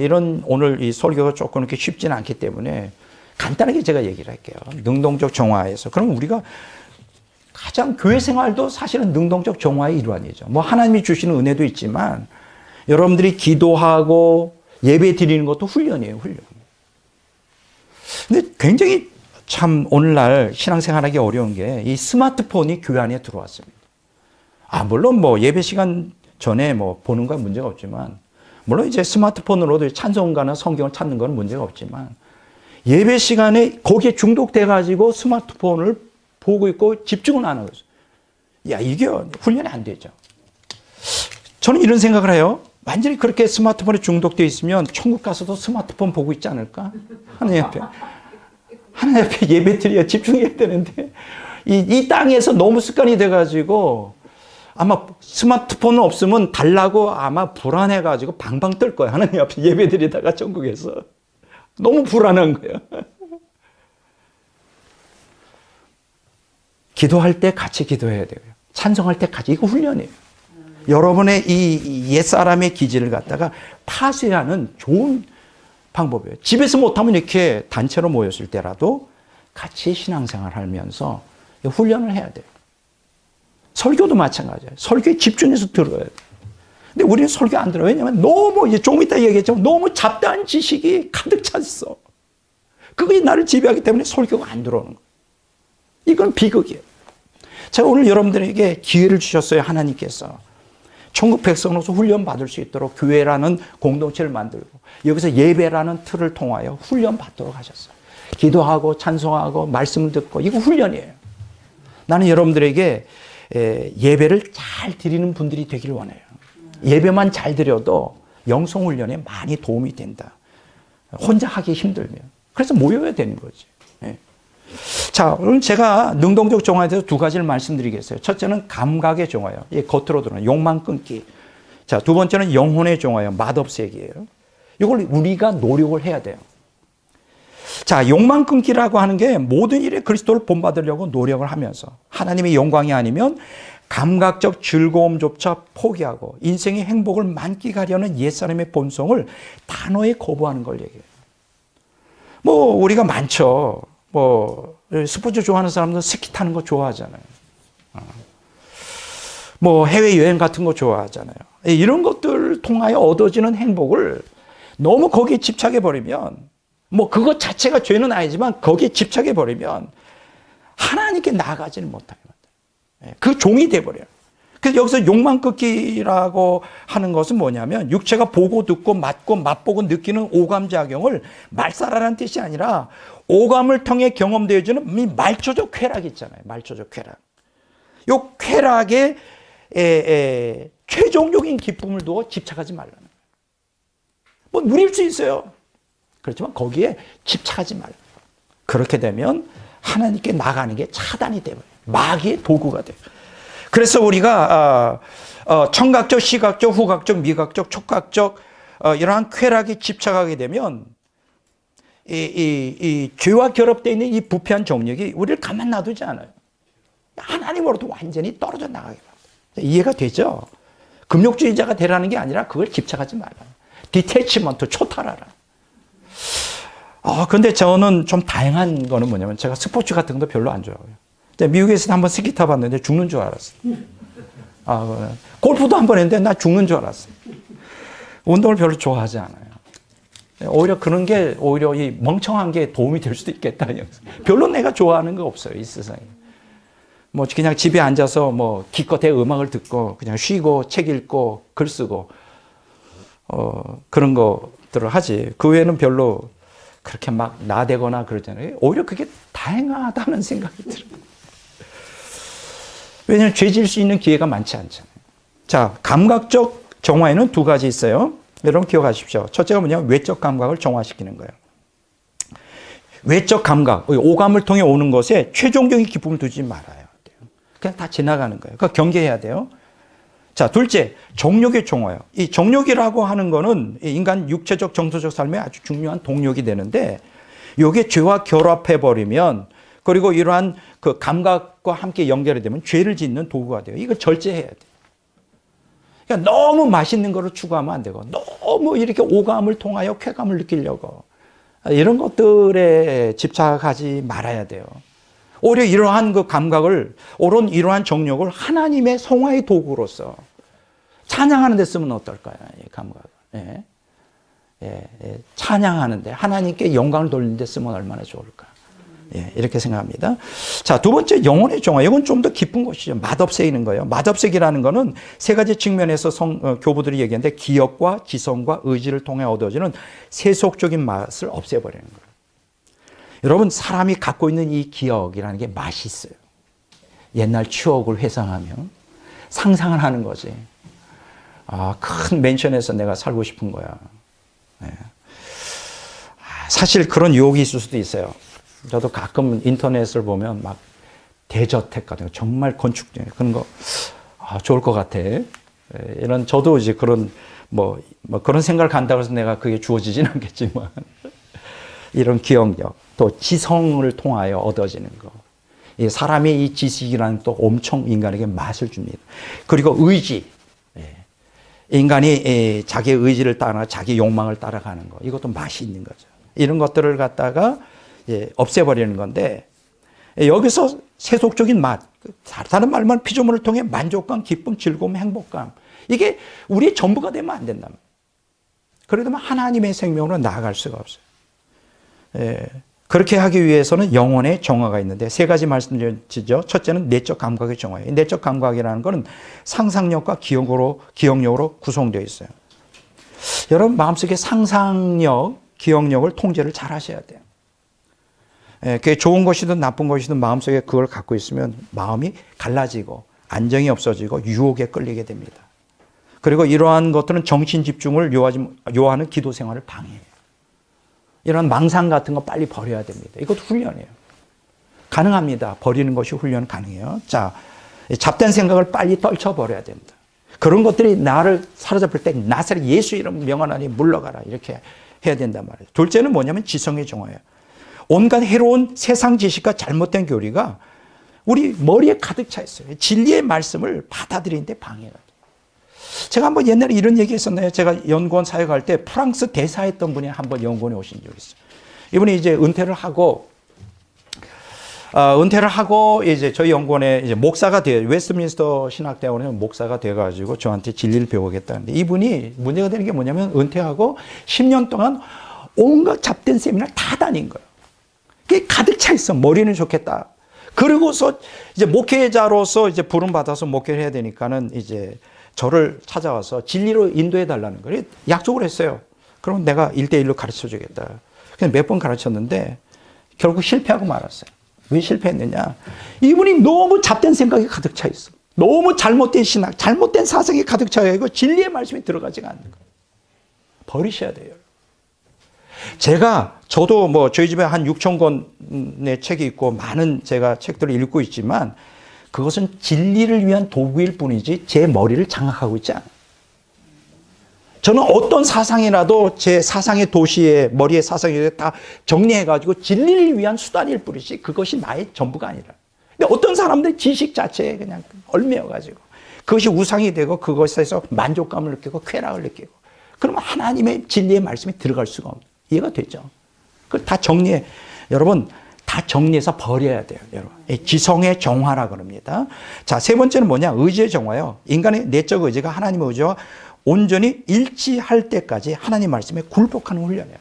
오늘 이 설교가 조금 이렇게 쉽지는 않기 때문에 간단하게 제가 얘기를 할게요. 능동적 정화에서. 그럼 우리가 가장 교회 생활도 사실은 능동적 정화의 일환이죠. 뭐 하나님이 주시는 은혜도 있지만 여러분들이 기도하고 예배 드리는 것도 훈련이에요, 훈련. 근데 굉장히 참 오늘날 신앙생활하기 어려운 게 이 스마트폰이 교회 안에 들어왔습니다. 물론 뭐 예배 시간 전에 뭐 보는 건 문제가 없지만, 물론 이제 스마트폰으로도 찬송가나 성경을 찾는 건 문제가 없지만, 예배 시간에 거기에 중독돼가지고 스마트폰을 보고 있고 집중을 안 하고 있어요. 이게 훈련이 안 되죠. 저는 이런 생각을 해요. 완전히 그렇게 스마트폰에 중독되어 있으면 천국 가서도 스마트폰 보고 있지 않을까? 하나님 앞에 예배 드려야 집중해야 되는데, 이 땅에서 너무 습관이 돼가지고 아마 스마트폰 없으면 달라고 아마 불안해가지고 방방 뜰 거야. 하나님 앞에 예배 드리다가 천국에서. 너무 불안한 거예요. 기도할 때 같이 기도해야 돼요. 찬송할 때 같이. 이거 훈련이에요. 여러분의 이 옛사람의 기질을 갖다가 파쇄하는 좋은 방법이에요. 집에서 못하면 이렇게 단체로 모였을 때라도 같이 신앙생활 하면서 훈련을 해야 돼요. 설교도 마찬가지예요. 설교에 집중해서 들어야 돼요. 근데 우리는 설교 안 들어요. 왜냐하면 너무, 이제 조금 이따 얘기했지만 너무 잡다한 지식이 가득 찼어. 그것이 나를 지배하기 때문에 설교가 안 들어오는 거예요. 이건 비극이에요. 제가 오늘 여러분들에게 기회를 주셨어요. 하나님께서. 천국 백성으로서 훈련받을 수 있도록 교회라는 공동체를 만들고 여기서 예배라는 틀을 통하여 훈련받도록 하셨어요. 기도하고 찬송하고 말씀을 듣고 이거 훈련이에요. 나는 여러분들에게 예배를 잘 드리는 분들이 되길 원해요. 예배만 잘 드려도 영성훈련에 많이 도움이 된다. 혼자 하기 힘들면. 그래서 모여야 되는 거지. 자, 오늘 제가 능동적 정화에 대해서 두 가지를 말씀드리겠어요. 첫째는 감각의 정화예요. 겉으로 드러나는 욕망 끊기. 자, 두 번째는 영혼의 정화예요. 맛없애기예요. 이걸 우리가 노력을 해야 돼요. 자, 욕망 끊기라고 하는 게 모든 일에 그리스도를 본받으려고 노력을 하면서 하나님의 영광이 아니면 감각적 즐거움조차 포기하고 인생의 행복을 만끽하려는 옛사람의 본성을 단호히 거부하는 걸 얘기해요. 뭐 우리가 많죠. 뭐 스포츠 좋아하는 사람들은 스키 타는 거 좋아하잖아요. 뭐 해외여행 같은 거 좋아하잖아요. 이런 것들을 통하여 얻어지는 행복을 너무 거기에 집착해버리면, 뭐 그것 자체가 죄는 아니지만 거기에 집착해버리면 하나님께 나아가지는 못하게 만들어요. 그 종이 돼버려요. 그래서 여기서 욕망 끊기라고 하는 것은 뭐냐면 육체가 보고 듣고 맡고 맛보고 느끼는 오감작용을 말살하라는 뜻이 아니라 오감을 통해 경험되어지는 이 말초적 쾌락 있잖아요. 말초적 쾌락. 이 쾌락에 최종적인 기쁨을 두어 집착하지 말라는 거예요. 뭐 누릴 수 있어요. 그렇지만 거기에 집착하지 말라. 그렇게 되면 하나님께 나가는 게 차단이 돼요. 마귀의 도구가 돼요. 그래서 우리가 청각적, 시각적, 후각적, 미각적, 촉각적 이러한 쾌락에 집착하게 되면 이 죄와 결합되어 있는 이 부패한 정력이 우리를 가만 놔두지 않아요. 하나님으로부터 완전히 떨어져 나가게 됩니다. 이해가 되죠? 금욕주의자가 되라는 게 아니라 그걸 집착하지 말라. 디태치먼트, 초탈하라. 근데 저는 좀 다양한 거는 뭐냐면 제가 스포츠 같은 것도 별로 안 좋아해요. 미국에서 한번 스키 타봤는데 죽는 줄 알았어요. 골프도 한번 했는데 나 죽는 줄 알았어요. 운동을 별로 좋아하지 않아요. 오히려 그런 게 오히려 이 멍청한 게 도움이 될 수도 있겠다. 별로 내가 좋아하는 거 없어요, 이 세상에. 뭐 그냥 집에 앉아서 뭐 기껏해 음악을 듣고 그냥 쉬고 책 읽고 글 쓰고 그런 것들을 하지. 그 외에는 별로 그렇게 막 나대거나 그러잖아요. 오히려 그게 다행하다는 생각이 들어요. 왜냐하면 죄 지을 수 있는 기회가 많지 않잖아요. 자, 감각적 정화에는 두 가지 있어요. 여러분 기억하십시오. 첫째가 뭐냐면 외적 감각을 정화시키는 거예요. 외적 감각, 오감을 통해 오는 것에 최종적인 기쁨을 두지 말아야 돼요. 그냥 다 지나가는 거예요. 그러니까 경계해야 돼요. 자, 둘째, 정욕의 정화예요. 이 정욕이라고 하는 거는 인간 육체적, 정서적 삶에 아주 중요한 동력이 되는데 이게 죄와 결합해버리면 그리고 이러한 그 감각과 함께 연결이 되면 죄를 짓는 도구가 돼요. 이걸 절제해야 돼요. 그러니까 너무 맛있는 거를 추구하면 안 되고 너무 이렇게 오감을 통하여 쾌감을 느끼려고 이런 것들에 집착하지 말아야 돼요. 오히려 이러한 그 감각을, 이러한 정욕을 하나님의 성화의 도구로서 찬양하는 데 쓰면 어떨까요? 이 감각을. 찬양하는데 하나님께 영광을 돌리는 데 쓰면 얼마나 좋을까. 이렇게 생각합니다. 자, 두 번째 영혼의 정화. 이건 좀 더 깊은 것이죠. 맛없애이는 거예요. 맛없애기라는 거는 세 가지 측면에서 교부들이 얘기하는데 기억과 지성과 의지를 통해 얻어지는 세속적인 맛을 없애버리는 거예요. 여러분, 사람이 갖고 있는 이 기억이라는 게 맛이 있어요. 옛날 추억을 회상하면 상상을 하는 거지. 큰 맨션에서 내가 살고 싶은 거야. 사실 그런 유혹이 있을 수도 있어요. 저도 가끔 인터넷을 보면 막 대저택 같은 거 정말 건축 그런 거 좋을 것 같아. 이런 저도 이제 그런 뭐 그런 생각을 간다고 해서 내가 그게 주어지진 않겠지만 이런 기억력 또 지성을 통하여 얻어지는 거. 이 사람의 이 지식이라는 또 엄청 인간에게 맛을 줍니다. 그리고 의지. 인간이 자기의 의지를 따라 자기 욕망을 따라가는 거. 이것도 맛이 있는 거죠. 이런 것들을 갖다가 없애버리는 건데 여기서 세속적인 맛, 다른 말만 피조물을 통해 만족감, 기쁨, 즐거움, 행복감 이게 우리의 전부가 되면 안 된다. 그러면 하나님의 생명으로 나아갈 수가 없어요. 그렇게 하기 위해서는 영혼의 정화가 있는데 세 가지 말씀드리죠. 첫째는 내적 감각의 정화예요. 내적 감각이라는 것은 상상력과 기억력으로 구성되어 있어요. 여러분 마음속에 상상력, 기억력을 통제를 잘 하셔야 돼요. 그게 좋은 것이든 나쁜 것이든 마음속에 그걸 갖고 있으면 마음이 갈라지고 안정이 없어지고 유혹에 끌리게 됩니다. 그리고 이러한 것들은 정신 집중을 요하는 기도 생활을 방해해요. 이런 망상 같은 거 빨리 버려야 됩니다. 이것도 훈련이에요. 가능합니다. 버리는 것이 훈련 가능해요. 자, 잡된 생각을 빨리 떨쳐버려야 됩니다. 그런 것들이 나를 사로잡을 때 나사렛 예수 이름 명하나니 물러가라 이렇게 해야 된단 말이에요. 둘째는 뭐냐면 지성의 정화예요. 온갖 해로운 세상 지식과 잘못된 교리가 우리 머리에 가득 차 있어요. 진리의 말씀을 받아들이는데 방해가 돼요. 제가 한번 옛날에 이런 얘기 했었나요? 제가 연구원 사역할 때 프랑스 대사했던 분이 한번 연구원에 오신 적이 있어요. 이분이 이제 은퇴를 하고 이제 저희 연구원에 이제 목사가 돼요. 웨스트민스터 신학대학원에 목사가 돼가지고 저한테 진리를 배우겠다는데 이분이 문제가 되는 게 뭐냐면 은퇴하고 10년 동안 온갖 잡된 세미나를 다 다닌 거예요. 그게 가득 차 있어. 머리는 좋겠다. 그러고서 이제 목회자로서 이제 부름 받아서 목회를 해야 되니까는 이제 저를 찾아와서 진리로 인도해 달라는 거예요. 약속을 했어요. 그럼 내가 1대1로 가르쳐 주겠다. 그냥 몇 번 가르쳤는데 결국 실패하고 말았어요. 왜 실패했느냐? 이분이 너무 잡된 생각이 가득 차 있어. 너무 잘못된 신학, 잘못된 사상이 가득 차 있고 진리의 말씀이 들어가지가 않는 거예요. 버리셔야 돼요. 저도 뭐 저희 집에 한 6천 권의 책이 있고 많은 제가 책들을 읽고 있지만 그것은 진리를 위한 도구일 뿐이지 제 머리를 장악하고 있지 않아요. 저는 어떤 사상이라도 제 사상의 도시에 머리의 사상에 다 정리해가지고 진리를 위한 수단일 뿐이지 그것이 나의 전부가 아니라. 근데 어떤 사람들이 지식 자체에 그냥 얽매여가지고 그것이 우상이 되고 그것에서 만족감을 느끼고 쾌락을 느끼고 그러면 하나님의 진리의 말씀이 들어갈 수가 없는. 이해가 되죠? 그걸 다 정리해. 여러분, 다 정리해서 버려야 돼요. 여러분. 지성의 정화라 그럽니다. 자, 세 번째는 뭐냐? 의지의 정화요. 인간의 내적 의지가 하나님의 의지와 온전히 일치할 때까지 하나님 말씀에 굴복하는 훈련이에요.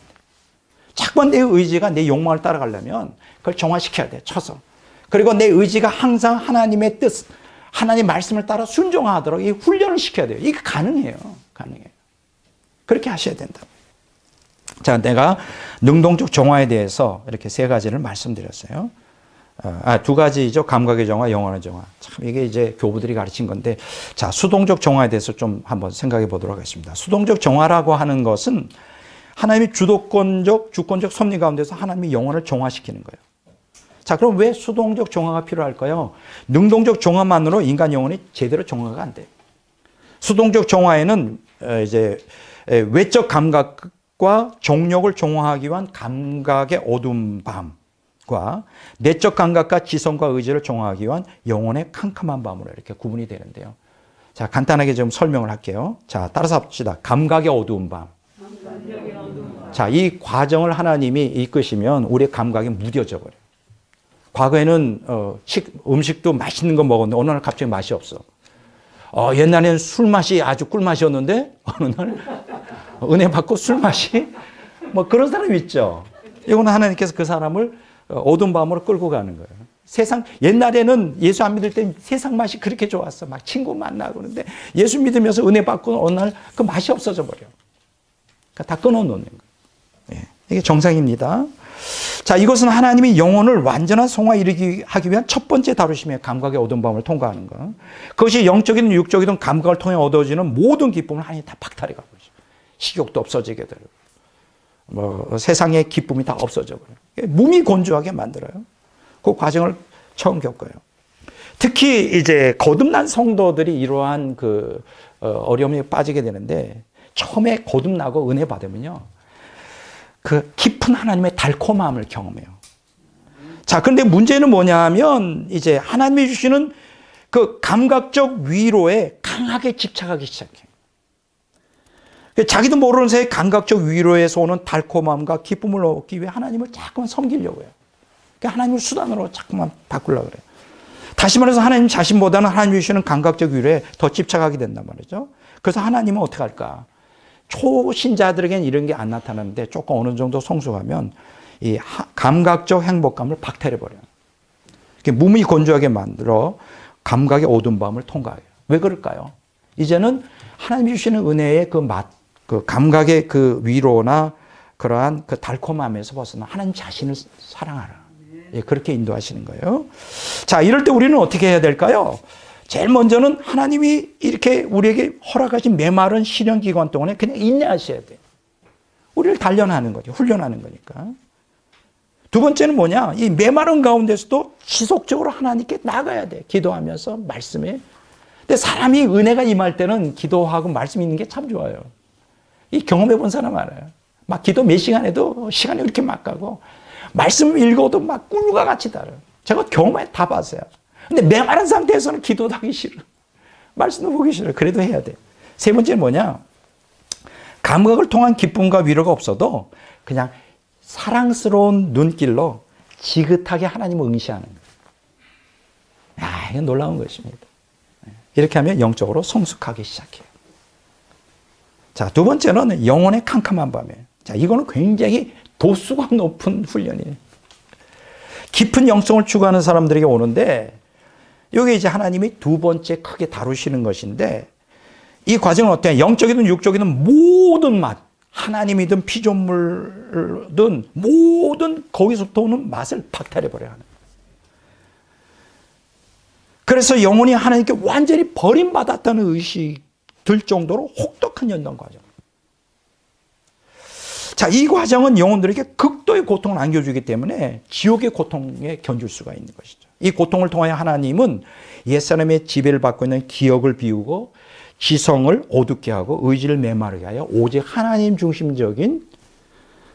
자꾸만 내 의지가 내 욕망을 따라가려면 그걸 정화시켜야 돼. 쳐서. 그리고 내 의지가 항상 하나님의 뜻, 하나님 말씀을 따라 순종하도록 이 훈련을 시켜야 돼요. 이게 가능해요. 가능해요. 그렇게 하셔야 된다. 자, 내가 능동적 정화에 대해서 이렇게 세 가지를 말씀드렸어요. 두 가지죠. 감각의 정화, 영혼의 정화. 참 이게 이제 교부들이 가르친 건데, 자, 수동적 정화에 대해서 좀 한번 생각해 보도록 하겠습니다. 수동적 정화라고 하는 것은 하나님이 주도권적, 주권적 섭리 가운데서 하나님이 영혼을 정화시키는 거예요. 자, 그럼 왜 수동적 정화가 필요할까요? 능동적 정화만으로 인간 영혼이 제대로 정화가 안 돼요. 수동적 정화에는 이제 외적 감각과 정욕을 정화하기 위한 감각의 어두운 밤과 내적 감각과 지성과 의지를 정화하기 위한 영혼의 캄캄한 밤으로 이렇게 구분이 되는데요. 자, 간단하게 좀 설명을 할게요. 자, 따라서 합시다. 감각의 어두운 밤. 자, 이 과정을 하나님이 이끄시면 우리의 감각이 무뎌져 버려요. 과거에는 음식도 맛있는 거 먹었는데 어느 날 갑자기 맛이 없어. 옛날에는 술 맛이 아주 꿀맛이었는데 어느 날 은혜 받고 술 맛이 뭐 그런 사람이 있죠. 이거는 하나님께서 그 사람을 어두운 밤으로 끌고 가는 거예요. 세상 옛날에는 예수 안 믿을 때 세상 맛이 그렇게 좋았어. 막 친구 만나고 그러는데 예수 믿으면서 은혜 받고 어느 날 그 맛이 없어져 버려. 그러니까 다 끊어놓는 거예요. 예, 이게 정상입니다. 자, 이것은 하나님이 영혼을 완전한 성화에 이르게 하기 위한 첫 번째 다루심의 감각의 어두운 밤을 통과하는 것. 그것이 영적이든 육적이든 감각을 통해 얻어지는 모든 기쁨을 하나님이 다 박탈해 가고 있어요. 식욕도 없어지게 되고, 세상의 기쁨이 다 없어져 버려요. 무미건조하게 만들어요. 그 과정을 처음 겪어요. 특히 이제 거듭난 성도들이 이러한 어려움에 빠지게 되는데, 처음에 거듭나고 은혜 받으면요, 그 깊은 하나님의 달콤함을 경험해요. 자, 그런데 문제는 뭐냐 하면 이제 하나님이 주시는 그 감각적 위로에 강하게 집착하기 시작해요. 자기도 모르는 사이에 감각적 위로에서 오는 달콤함과 기쁨을 얻기 위해 하나님을 자꾸만 섬기려고 해요. 그러니까 하나님을 수단으로 자꾸만 바꾸려고 그래요. 다시 말해서 하나님 자신보다는 하나님이 주시는 감각적 위로에 더 집착하게 된단 말이죠. 그래서 하나님은 어떻게 할까? 초신자들에게는 이런 게 안 나타나는데 조금 어느 정도 성숙하면 이 감각적 행복감을 박탈해버려요. 무미건조하게 만들어 감각의 어두운 밤을 통과해요. 왜 그럴까요? 이제는 하나님이 주시는 은혜의 그 맛, 그 감각의 그 위로나 그러한 그 달콤함에서 벗어나 하나님 자신을 사랑하라. 예, 그렇게 인도하시는 거예요. 자, 이럴 때 우리는 어떻게 해야 될까요? 제일 먼저는 하나님이 이렇게 우리에게 허락하신 메마른 시련 기간 동안에 그냥 인내하셔야 돼요. 우리를 단련하는 거죠. 훈련하는 거니까. 두 번째는 뭐냐? 이 메마른 가운데서도 지속적으로 하나님께 나가야 돼. 기도하면서 말씀에. 근데 사람이 은혜가 임할 때는 기도하고 말씀 있는 게 참 좋아요. 이 경험해 본 사람 알아요. 막 기도 몇 시간 해도 시간이 이렇게 막 가고 말씀 읽어도 막 꿀과 같이 달아요. 제가 경험에 다 봤어요. 근데 메마른 상태에서는 기도도 하기 싫어. 말씀도 보기 싫어. 그래도 해야 돼. 세 번째는 뭐냐? 감각을 통한 기쁨과 위로가 없어도 그냥 사랑스러운 눈길로 지긋하게 하나님을 응시하는 거예요. 이건 놀라운 것입니다. 이렇게 하면 영적으로 성숙하기 시작해요. 자, 두 번째는 영혼의 캄캄한 밤에. 자, 이거는 굉장히 도수가 높은 훈련이에요. 깊은 영성을 추구하는 사람들에게 오는데, 여기 이제 하나님이 두 번째 크게 다루시는 것인데, 이 과정은 어때요? 영적이든 육적이든 모든 맛, 하나님이든 피조물든 모든 거기서부터 오는 맛을 박탈해버려야 하는. 그래서 영혼이 하나님께 완전히 버림받았다는 의식이 들 정도로 혹독한 연단 과정. 자, 이 과정은 영혼들에게 극도의 고통을 안겨주기 때문에 지옥의 고통에 견줄 수가 있는 것이죠. 이 고통을 통하여 하나님은 옛사람의 지배를 받고 있는 기억을 비우고 지성을 어둡게 하고 의지를 메마르게 하여 오직 하나님 중심적인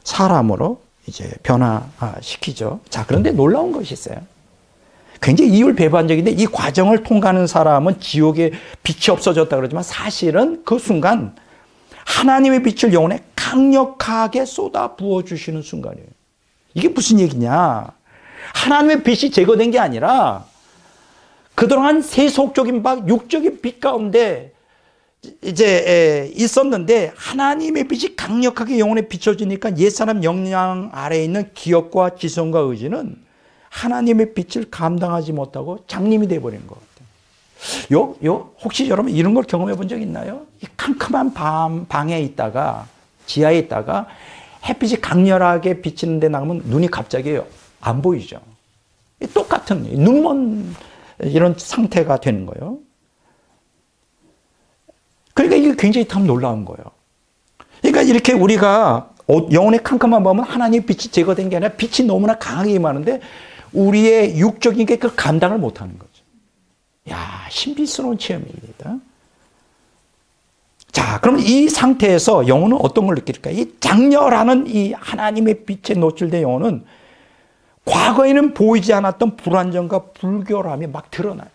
사람으로 이제 변화시키죠. 자, 그런데 놀라운 것이 있어요. 굉장히 이율배반적인데 이 과정을 통과하는 사람은 지옥의 빛이 없어졌다 그러지만 사실은 그 순간 하나님의 빛을 영혼에 강력하게 쏟아 부어주시는 순간이에요. 이게 무슨 얘기냐? 하나님의 빛이 제거된 게 아니라 그동안 세속적인 육적인 빛 가운데 이제 있었는데 하나님의 빛이 강력하게 영혼에 비춰지니까 옛사람 영향 아래에 있는 기억과 지성과 의지는 하나님의 빛을 감당하지 못하고 장님이 되어버리는 것 같아요. 혹시 여러분 이런 걸 경험해 본 적 있나요? 이 캄캄한 방에 있다가 지하에 있다가 햇빛이 강렬하게 비치는 데 나가면 눈이 갑자기 안 보이죠. 똑같은 눈먼 이런 상태가 되는 거예요. 그러니까 이게 굉장히 참 놀라운 거예요. 그러니까 이렇게 우리가 영혼의 캄캄한 밤은 하나님의 빛이 제거된 게 아니라 빛이 너무나 강하게 임하는데 우리의 육적인 게 그 감당을 못하는 거죠. 야, 신비스러운 체험입니다. 자, 그럼 이 상태에서 영혼은 어떤 걸 느낄까? 이 장렬하는 이 하나님의 빛에 노출된 영혼은 과거에는 보이지 않았던 불안정과 불결함이 막 드러나요.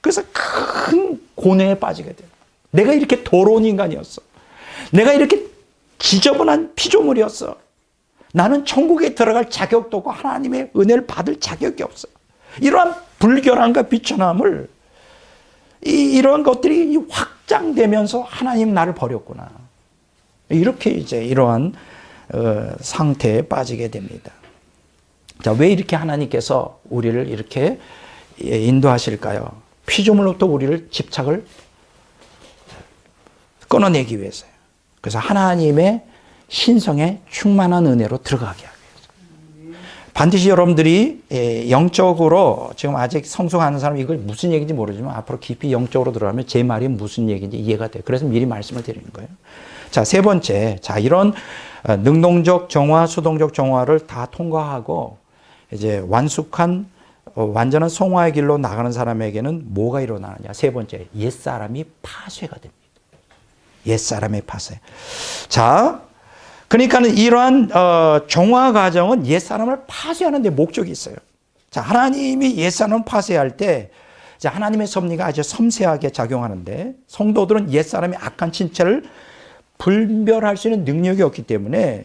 그래서 큰 고뇌에 빠지게 돼요. 내가 이렇게 더러운 인간이었어. 내가 이렇게 지저분한 피조물이었어. 나는 천국에 들어갈 자격도 없고 하나님의 은혜를 받을 자격이 없어. 이러한 불결함과 비천함을 이런 것들이 확장되면서 하나님 나를 버렸구나. 이렇게 이제 이러한 상태에 빠지게 됩니다. 자, 왜 이렇게 하나님께서 우리를 이렇게 인도하실까요? 피조물로부터 우리를 집착을 끊어내기 위해서요. 그래서 하나님의 신성에 충만한 은혜로 들어가게 하기 위해서. 반드시 여러분들이 영적으로 지금 아직 성숙하는 사람 이걸 무슨 얘기인지 모르지만 앞으로 깊이 영적으로 들어가면 제 말이 무슨 얘기인지 이해가 돼요. 그래서 미리 말씀을 드리는 거예요. 자, 세 번째. 자, 이런 능동적 정화, 수동적 정화를 다 통과하고 이제 완전한 성화의 길로 나가는 사람에게는 뭐가 일어나느냐? 세 번째, 옛사람이 파쇄가 됩니다. 옛사람의 파쇄. 자, 그러니까는 이러한 정화 과정은 옛사람을 파쇄하는 데 목적이 있어요. 자, 하나님이 옛사람을 파쇄할 때 하나님의 섭리가 아주 섬세하게 작용하는데 성도들은 옛사람의 악한 친체를 분별할 수 있는 능력이 없기 때문에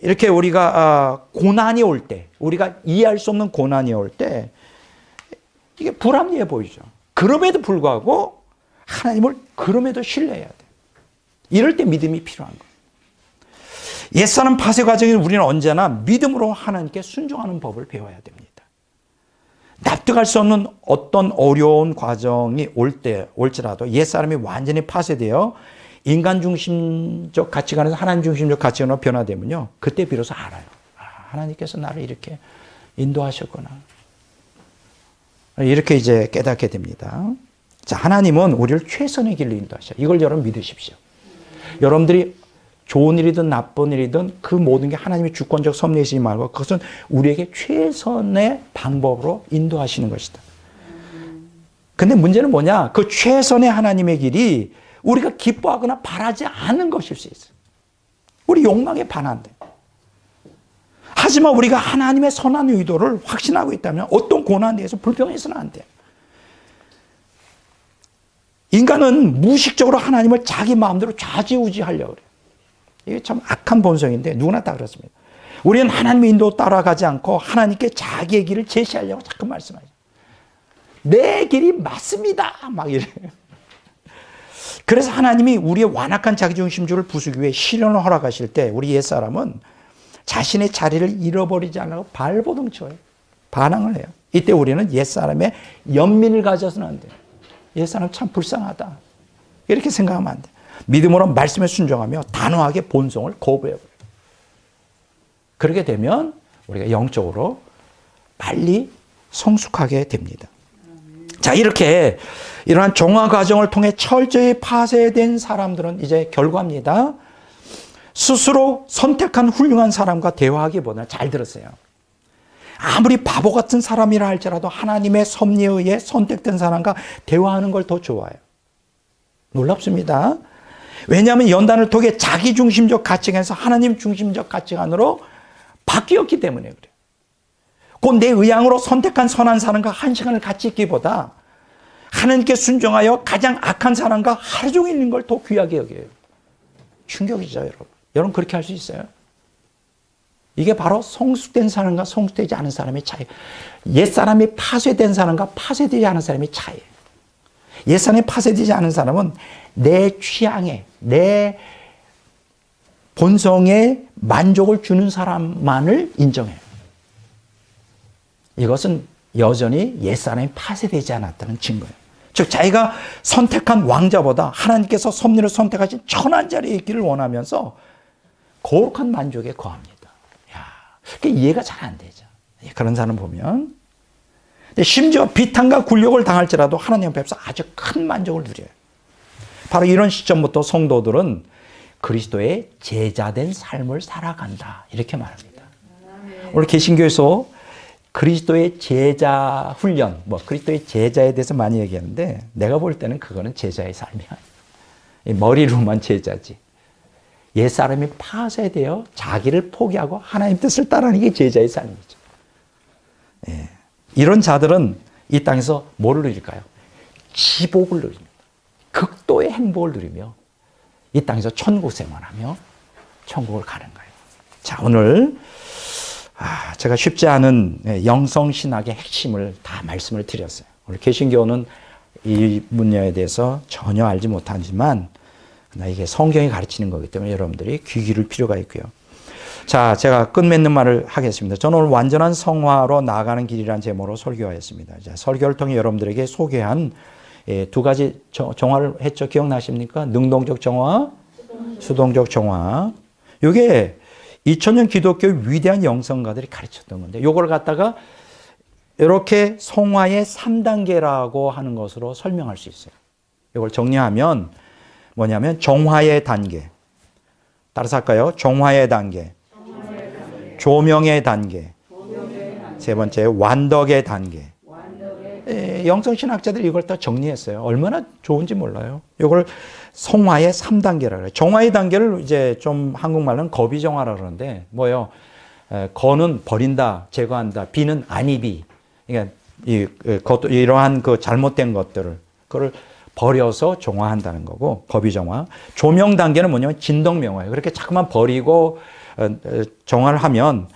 이렇게 우리가 고난이 올 때, 우리가 이해할 수 없는 고난이 올 때 이게 불합리해 보이죠. 그럼에도 불구하고 하나님을 그럼에도 신뢰해야 돼요. 이럴 때 믿음이 필요한 거예요. 옛사람 파쇄 과정에 우리는 언제나 믿음으로 하나님께 순종하는 법을 배워야 됩니다. 납득할 수 없는 어떤 어려운 과정이 올지라도 옛사람이 완전히 파쇄되어 인간 중심적 가치관에서 하나님 중심적 가치관으로 변화되면요, 그때 비로소 알아요. 하나님께서 나를 이렇게 인도하셨구나. 이렇게 이제 깨닫게 됩니다. 자, 하나님은 우리를 최선의 길로 인도하셔. 이걸 여러분 믿으십시오. 여러분들이 좋은 일이든 나쁜 일이든 그 모든 게 하나님의 주권적 섭리이시지 말고 그것은 우리에게 최선의 방법으로 인도하시는 것이다. 근데 문제는 뭐냐? 그 최선의 하나님의 길이 우리가 기뻐하거나 바라지 않은 것일 수 있어요. 우리 욕망에 반한대. 하지만 우리가 하나님의 선한 의도를 확신하고 있다면 어떤 고난에 대해서 불평해서는 안 돼요. 인간은 무의식적으로 하나님을 자기 마음대로 좌지우지하려고 그래요. 이게 참 악한 본성인데 누구나 다 그렇습니다. 우리는 하나님의 인도 따라가지 않고 하나님께 자기의 길을 제시하려고 자꾸 말씀하죠. 내 길이 맞습니다. 막 이래요. 그래서 하나님이 우리의 완악한 자기중심주의를 부수기 위해 시련을 허락하실 때 우리 옛사람은 자신의 자리를 잃어버리지 않으려고 발버둥 쳐요. 반항을 해요. 이때 우리는 옛사람의 연민을 가져서는 안 돼요. 옛사람 참 불쌍하다. 이렇게 생각하면 안 돼요. 믿음으로 말씀에 순종하며 단호하게 본성을 거부해버려요. 그렇게 되면 우리가 영적으로 빨리 성숙하게 됩니다. 자, 이렇게 이러한 정화 과정을 통해 철저히 파쇄된 사람들은 이제 결과입니다. 스스로 선택한 훌륭한 사람과 대화하기보다는 잘 들었어요. 아무리 바보 같은 사람이라 할지라도 하나님의 섭리에 의해 선택된 사람과 대화하는 걸 더 좋아해요. 놀랍습니다. 왜냐하면 연단을 통해 자기중심적 가치관에서 하나님 중심적 가치관으로 바뀌었기 때문에 그래요. 곧 내 의향으로 선택한 선한 사람과 한 시간을 같이 있기보다 하나님께 순종하여 가장 악한 사람과 하루 종일 있는 걸 더 귀하게 여겨요. 충격이죠, 여러분. 여러분 그렇게 할 수 있어요? 이게 바로 성숙된 사람과 성숙되지 않은 사람의 차이. 옛사람이 파쇄된 사람과 파쇄되지 않은 사람의 차이예요. 옛사람이 파쇄되지 않은 사람은 내 취향에, 내 본성에 만족을 주는 사람만을 인정해요. 이것은 여전히 옛사람이 파쇄되지 않았다는 증거예요. 즉 자기가 선택한 왕자보다 하나님께서 섭리를 선택하신 천한 자리에 있기를 원하면서 거룩한 만족에 거합니다. 그게 이해가 잘 안 되죠. 그런 사람 보면. 심지어 비탄과 굴욕을 당할지라도 하나님 앞에서 아주 큰 만족을 누려요. 바로 이런 시점부터 성도들은 그리스도의 제자된 삶을 살아간다. 이렇게 말합니다. 오늘 개신교에서 그리스도의 제자 훈련, 그리스도의 제자에 대해서 많이 얘기하는데 내가 볼 때는 그거는 제자의 삶이야. 머리로만 제자지. 옛사람이 파쇄되어 자기를 포기하고 하나님 뜻을 따르는 게 제자의 삶이죠. 예. 이런 자들은 이 땅에서 뭐를 누릴까요? 지복을 누립니다. 극도의 행복을 누리며 이 땅에서 천국 생활하며 천국을 가는 거예요. 자, 오늘 제가 쉽지 않은 영성신학의 핵심을 다 말씀을 드렸어요. 오늘 개신교는 이 분야에 대해서 전혀 알지 못하지만 이게 성경이 가르치는 거기 때문에 여러분들이 귀 기울일 필요가 있고요. 자, 제가 끝맺는 말을 하겠습니다. 저는 오늘 완전한 성화로 나아가는 길이라는 제목으로 설교하였습니다. 자, 설교를 통해 여러분들에게 소개한 두 가지 정화를 했죠. 기억나십니까? 능동적 정화, 수동적 정화. 이게 2000년 기독교의 위대한 영성가들이 가르쳤던 건데 이걸 갖다가 이렇게 성화의 3단계라고 하는 것으로 설명할 수 있어요. 이걸 정리하면 뭐냐면 정화의 단계. 따라서 할까요? 정화의 단계. 조명의 단계. 세 번째 완덕의 단계. 영성신학자들이 이걸 다 정리했어요. 얼마나 좋은지 몰라요. 이걸 성화의 3단계라 그래요. 정화의 단계를 이제 좀 한국말로는 거비정화라 그러는데 뭐요? 거는 버린다, 제거한다. 비는 안입이. 그러니까 이러한 그 잘못된 것들을 그걸 버려서 정화한다는 거고 거비정화. 조명 단계는 뭐냐면 진덕명화예요. 그렇게 자꾸만 버리고 정화를 하면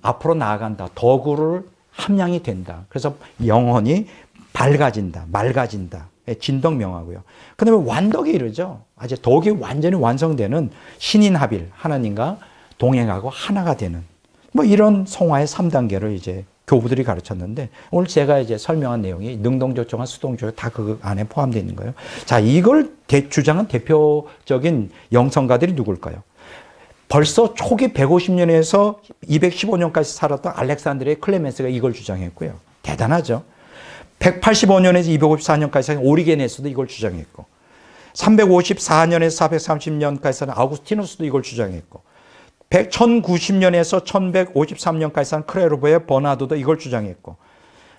앞으로 나아간다. 덕을 함량이 된다. 그래서 영혼이 밝아진다. 맑아진다. 진덕명화고요. 그 다음에 완덕에 이르죠. 아주 덕이 완전히 완성되는 신인합일, 하나님과 동행하고 하나가 되는 이런 성화의 3단계를 이제 교부들이 가르쳤는데 오늘 제가 이제 설명한 내용이 능동적 정화, 수동적 다 그 안에 포함되어 있는 거예요. 자, 이걸 주장한 대표적인 영성가들이 누굴까요? 벌써 초기 150년에서 215년까지 살았던 알렉산드리아 클레멘스가 이걸 주장했고요. 대단하죠. 185년에서 254년까지 산 오리게네스도 이걸 주장했고 354년에서 430년까지 산 아우구스티누스도 이걸 주장했고 1090년에서 1153년까지 산 크레로베의 버나도도 이걸 주장했고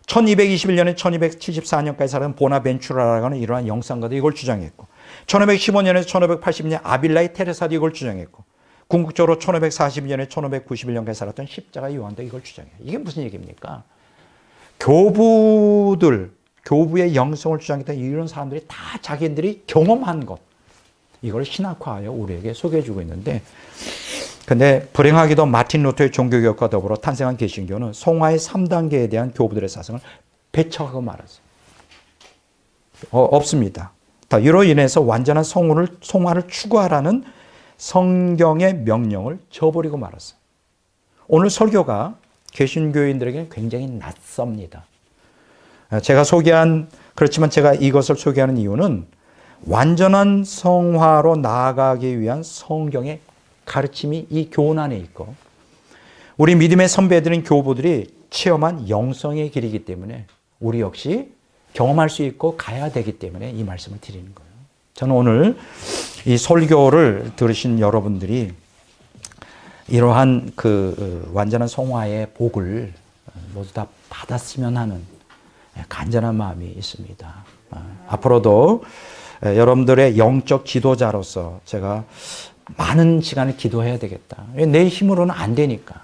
1221년에 1274년까지 살은 보나벤추라라고 하는 이러한 영성가도 이걸 주장했고 1515년에서 1580년 아빌라의 테레사도 이걸 주장했고 궁극적으로 1542년에 1591년까지 살았던 십자가 요한도 이걸 주장해요. 이게 무슨 얘기입니까? 교부의 영성을 주장했던 이런 사람들이 다 자기들이 경험한 것, 이걸 신학화하여 우리에게 소개해주고 있는데, 근데 불행하게도 마틴 루터의 종교개혁과 더불어 탄생한 개신교는 성화의 3단계에 대한 교부들의 사상을 배척하고 말았어요. 없습니다. 이로 인해서 완전한 성화를 추구하라는 성경의 명령을 저버리고 말았어요. 오늘 설교가 개신교인들에게는 굉장히 낯섭니다. 그렇지만 제가 이것을 소개하는 이유는 완전한 성화로 나아가기 위한 성경의 가르침이 이 교훈 안에 있고 우리 믿음의 선배들인 교부들이 체험한 영성의 길이기 때문에 우리 역시 경험할 수 있고 가야 되기 때문에 이 말씀을 드리는 거예요. 저는 오늘 이 설교를 들으신 여러분들이 이러한 완전한 성화의 복을 모두 다 받았으면 하는 간절한 마음이 있습니다. 앞으로도 여러분들의 영적 지도자로서 제가 많은 시간을 기도해야 되겠다. 내 힘으로는 안 되니까.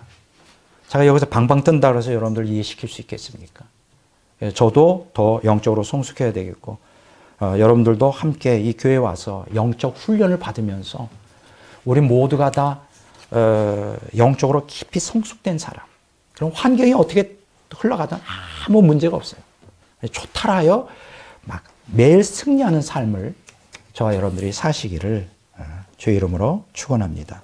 제가 여기서 방방 뜬다 그래서 여러분들 이해시킬 수 있겠습니까? 저도 더 영적으로 성숙해야 되겠고, 여러분들도 함께 이 교회에 와서 영적 훈련을 받으면서 우리 모두가 다 영적으로 깊이 성숙된 사람, 그럼 환경이 어떻게 흘러가든 아무 문제가 없어요. 초탈하여 막 매일 승리하는 삶을 저와 여러분들이 사시기를 주의 이름으로 축원합니다.